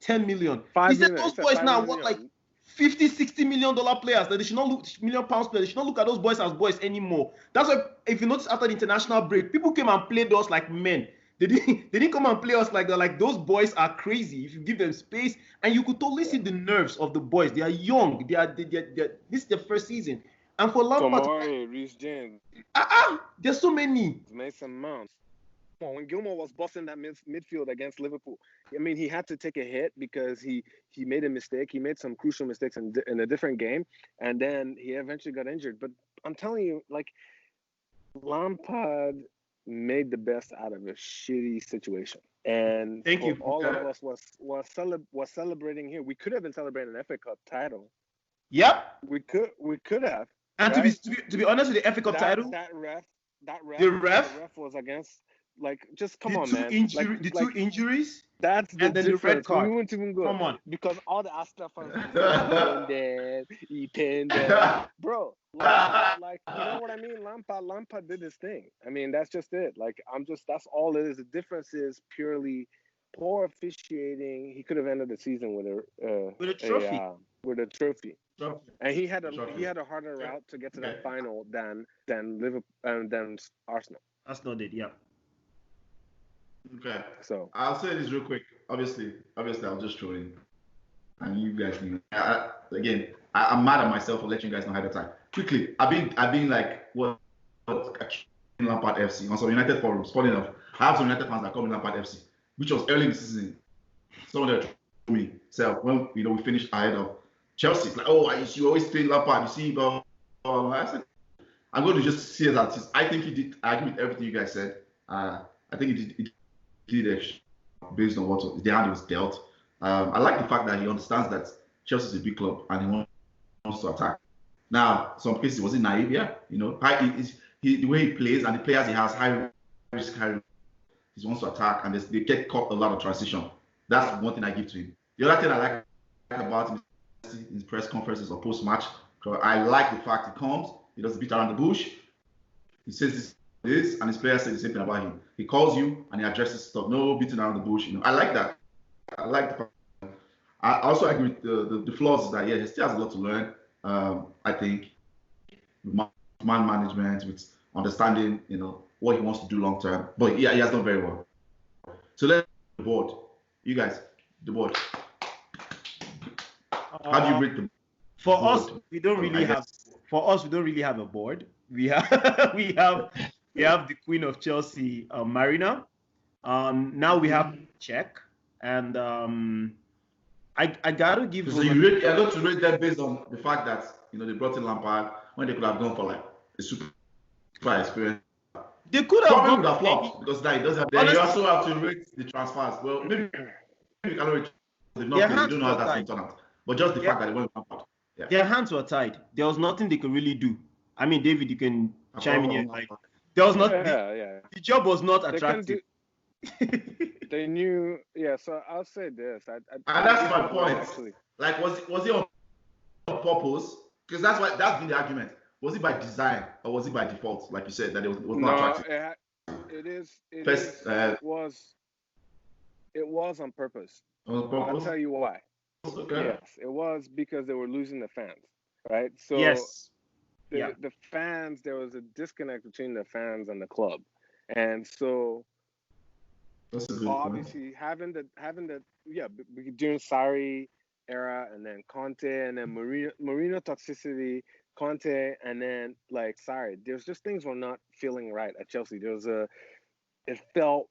[SPEAKER 3] 10 million. He said those boys now worth like 50, 60 million dollar players, that they should not look £1,000,000 players. They should not look at those boys as boys anymore. That's why, if you notice, after the international break, people came and played us like men. They didn't come and play us like that. Like, those boys are crazy if you give them space, and you could totally see the nerves of the boys. They are young. This is their first season, And for Lampard,
[SPEAKER 2] Tomori, Reece James,
[SPEAKER 3] there's so many.
[SPEAKER 2] Mason Mount. When Gilmore was busting that midfield against Liverpool, I mean, he had to take a hit because he made a mistake. He made some crucial mistakes in a different game, and then he eventually got injured. But I'm telling you, like, Lampard made the best out of a shitty situation. And
[SPEAKER 3] Thank you.
[SPEAKER 2] All of us was celebrating here. We could have been celebrating an FA Cup title.
[SPEAKER 3] Yep.
[SPEAKER 2] We could have.
[SPEAKER 3] And
[SPEAKER 2] right?
[SPEAKER 3] to be honest with the FA Cup title,
[SPEAKER 2] the ref was against. Like, just come on, man.
[SPEAKER 3] The two injuries.
[SPEAKER 2] That's the
[SPEAKER 3] and then
[SPEAKER 2] difference.
[SPEAKER 3] The red card.
[SPEAKER 2] We wouldn't even go.
[SPEAKER 3] Come on.
[SPEAKER 2] Because all the Aston fans he pinned it. Bro, like, you know what I mean? Lampard did his thing. I mean, that's just it. Like, that's all it is. The difference is purely poor officiating. He could have ended the season with a trophy. With a trophy. And he had a harder route to get to that final than Liverpool than Arsenal.
[SPEAKER 3] Arsenal did, yeah.
[SPEAKER 1] Okay.
[SPEAKER 2] So
[SPEAKER 1] I'll say this real quick. Obviously, I was just trolling, and you guys knew. I'm mad at myself for letting you guys know ahead of time. Quickly, I've been like what Lampard FC on some United forums. Funny enough, I have some United fans that call me Lampard FC, which was early in the season. Someone that told me, so when we finished ahead of Chelsea, it's like, oh, you always play Lampard. You see, but I said, I'm going to just say that I think he did. I agree with everything you guys said. I think he did based on what the hand was dealt. I like the fact that he understands that Chelsea is a big club and he wants to attack. Now, some cases was it naive, yeah. The way he plays and the players he has, high risk, high risk. He wants to attack and they get caught a lot of transition. That's one thing I give to him. The other thing I like about him in his press conferences or post-match, I like the fact he comes, he doesn't beat around the bush. He says this, and his players say the same thing about him. He calls you and he addresses stuff. No beating around the bush. I like that. I like the fact. I also agree with the flaws that he still has a lot to learn. I think with man management, with understanding, what he wants to do long term. But yeah, he has done very well. So let's the board. You guys, the board. How do you rate the
[SPEAKER 3] For
[SPEAKER 1] board?
[SPEAKER 3] us, we don't really have a board. We have we have the Queen of Chelsea, Marina. Now we have Czech, and I gotta give.
[SPEAKER 1] So I got to rate them based on the fact that they brought in Lampard when they could have gone for like a super experience.
[SPEAKER 3] They could have
[SPEAKER 1] probably
[SPEAKER 3] gone
[SPEAKER 1] would have flopped because that doesn't have. Then you also have to rate the transfers. Well, maybe you cannot rate. You don't know how that's going to turn out. But just the fact that they went Lampard. Yeah.
[SPEAKER 3] Their hands were tied. There was nothing they could really do. I mean, David, you can chime in here. Like, there was not. The job was not attractive.
[SPEAKER 2] They knew. Yeah. So I'll say this.
[SPEAKER 1] And that's my point. Actually. Like, was it on purpose? Because that's been the argument. Was it by design or was it by default? Like you said, that it was not attractive.
[SPEAKER 2] It was on purpose. I'll tell you why.
[SPEAKER 1] Okay.
[SPEAKER 2] Yes, it was because they were losing the fans, right? So
[SPEAKER 3] yes.
[SPEAKER 2] The fans, there was a disconnect between the fans and the club, and so obviously having the during Sarri era and then Conte and then Mourinho toxicity, Conte and then like Sarri, there's just things were not feeling right at Chelsea. It felt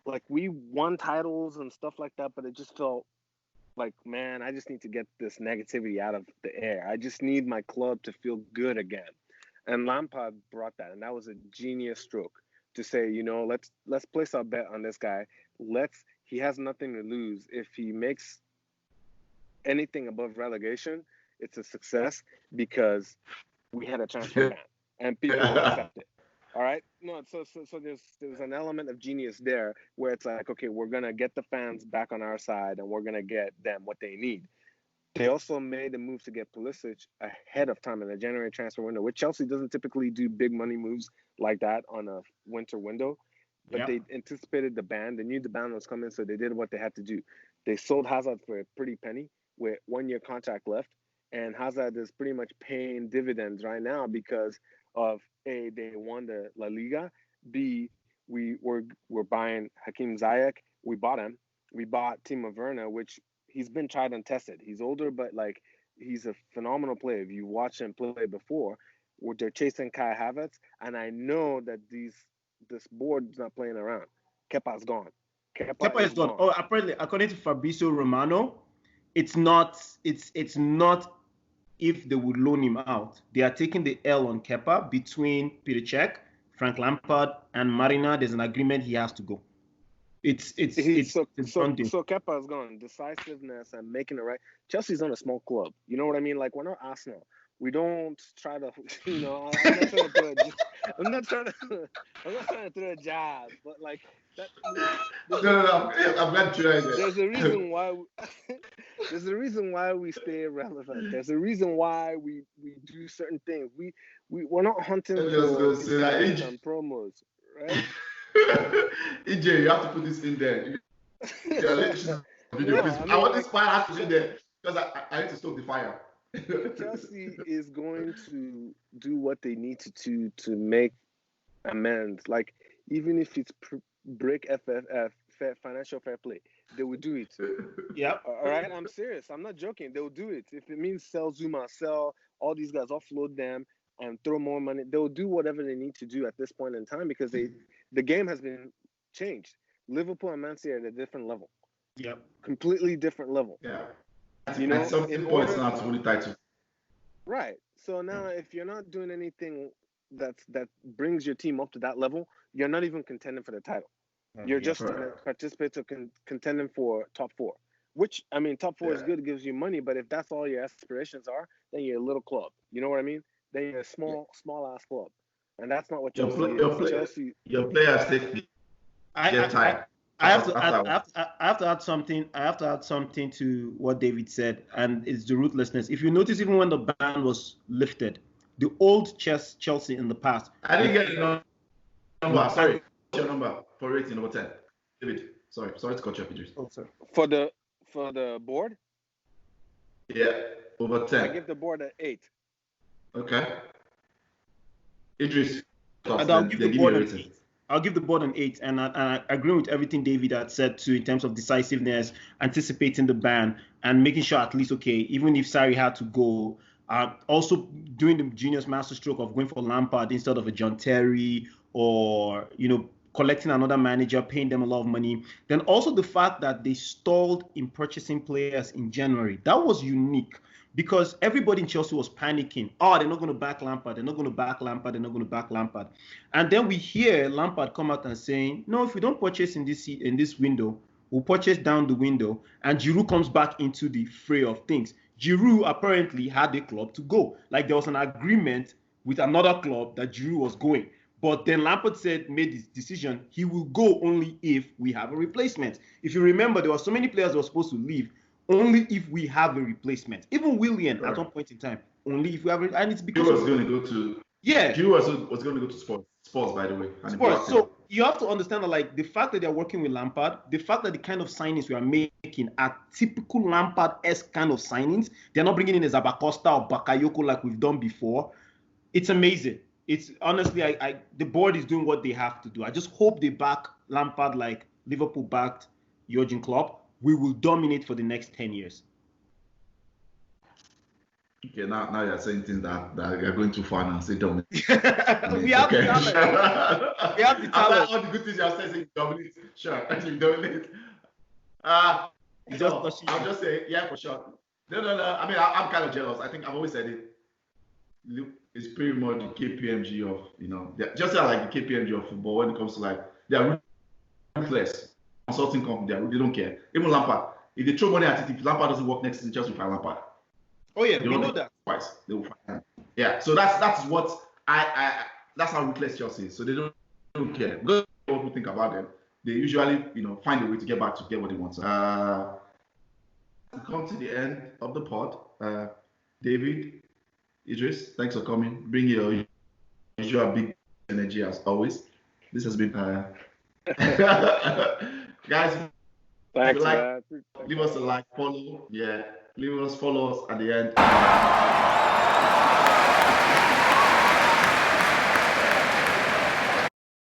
[SPEAKER 2] like we won titles and stuff like that, but it just felt like, man, I just need to get this negativity out of the air. I just need my club to feel good again. And Lampard brought that, and that was a genius stroke to say, let's place our bet on this guy. He has nothing to lose. If he makes anything above relegation, it's a success because we had a transfer ban and people will accept it. All right. No, so there's an element of genius there where it's like, okay, we're gonna get the fans back on our side and we're gonna get them what they need. They also made a move to get Pulisic ahead of time in the January transfer window, which Chelsea doesn't typically do big money moves like that on a winter window. But they anticipated the ban. They knew the ban was coming, so they did what they had to do. They sold Hazard for a pretty penny with 1 year contract left, and Hazard is pretty much paying dividends right now because of A, they won the La Liga. B, we're buying Hakim Ziyech. We bought him. We bought Timo Werner, which he's been tried and tested. He's older, but like he's a phenomenal player. If you watch him play before, where they're chasing Kai Havertz, and I know that this board is not playing around. Kepa's gone.
[SPEAKER 3] Kepa is gone. Oh, apparently, according to Fabrizio Romano, it's not if they would loan him out. They are taking the L on Kepa between Peter Cech, Frank Lampard, and Marina. There's an agreement he has to go. So
[SPEAKER 2] Kepa is gone. Decisiveness and making it right. Chelsea's not a small club. You know what I mean? Like, we're not Arsenal. We don't try to, I'm not trying to throw a jab, but like that.
[SPEAKER 1] No, I'm not trying it.
[SPEAKER 2] There's a reason why we stay relevant. There's a reason why we do certain things. We're not hunting for and promos, right?
[SPEAKER 1] EJ, you have to put this in there. I want this fire to be there because I need to stoke the fire.
[SPEAKER 2] Chelsea is going to do what they need to make amends. Like, even if it's break financial fair play, they will do it.
[SPEAKER 3] Yeah.
[SPEAKER 2] All right, I'm serious. I'm not joking. They will do it. If it means sell Zuma, sell all these guys, offload them, and throw more money, they'll do whatever they need to do at this point in time because the game has been changed. Liverpool and Man City are at a different level.
[SPEAKER 3] Yeah.
[SPEAKER 2] Completely different level.
[SPEAKER 1] Yeah.
[SPEAKER 2] You know,
[SPEAKER 1] at some points now to win the title.
[SPEAKER 2] Right. So now, if you're not doing anything that brings your team up to that level, you're not even contending for the title. You're just participating, contending for top four. Which, I mean, top four is good, it gives you money, but if that's all your aspirations are, then you're a little club. You know what I mean? Then you're a small ass club, and that's not what Chelsea is.
[SPEAKER 1] Your players take time.
[SPEAKER 3] I have to add something. I have to add something to what David said, and it's the ruthlessness. If you notice, even when the ban was lifted, the old Chelsea in the past.
[SPEAKER 1] I didn't get your number. Sorry, what's your number for rating number 10, David? Sorry to cut you off, Idris.
[SPEAKER 3] Oh, sorry.
[SPEAKER 2] For the board.
[SPEAKER 1] Yeah, over 10.
[SPEAKER 2] I give the board an 8.
[SPEAKER 1] Okay. Idris.
[SPEAKER 3] I'll give the board an 8. I'll give the board an 8, and I agree with everything David had said too in terms of decisiveness, anticipating the ban, and making sure at least, okay, even if Sarri had to go, also doing the genius masterstroke of going for Lampard instead of a John Terry, or, collecting another manager, paying them a lot of money. Then also the fact that they stalled in purchasing players in January. That was unique. Because everybody in Chelsea was panicking. Oh, they're not going to back Lampard. They're not going to back Lampard. They're not going to back Lampard. And then we hear Lampard come out and saying, no, if we don't purchase in this window, we'll purchase down the window. And Giroud comes back into the fray of things. Giroud apparently had a club to go. Like, there was an agreement with another club that Giroud was going. But then Lampard made this decision, he will go only if we have a replacement. If you remember, there were so many players that were supposed to leave. Only if we have a replacement. Even Willian at one point in time. Only if we have and it's because
[SPEAKER 1] he was going to go to he was going to go to Spurs, by the way.
[SPEAKER 3] Spurs. So you have to understand that, like, the fact that they're working with Lampard, the fact that the kind of signings we are making are typical Lampard-esque kind of signings. They're not bringing in a Zabacosta or Bakayoko like we've done before. It's amazing. It's honestly, the board is doing what they have to do. I just hope they back Lampard like Liverpool backed Jurgen Klopp. We will dominate for the next 10 years.
[SPEAKER 1] Okay, now you're saying things that you're going too far now. Say dominate.
[SPEAKER 3] We have the talent. We have the talent.
[SPEAKER 1] All the good things you're saying, dominate. Sure, actually dominate. I'll just say, yeah, for sure. No. I mean, I'm kind of jealous. I think I've always said it. It's pretty much the KPMG of, just like the KPMG of football when it comes to, like, they're ruthless. Consulting company, they don't care. Even Lampard, if they throw money at it, if Lampard doesn't work next season, Chelsea will find Lampard.
[SPEAKER 3] Oh yeah, we know that.
[SPEAKER 1] Twice, they will find him. Yeah, so that's what that's how ruthless Chelsea is. So they don't care. Because what we think about them, they usually find a way to get back to get what they want. We come to the end of the pod. David, Idris, thanks for coming. Bring your usual big energy as always. This has been guys,
[SPEAKER 2] thanks,
[SPEAKER 1] leave us a like, follow. Yeah, follow us at the end.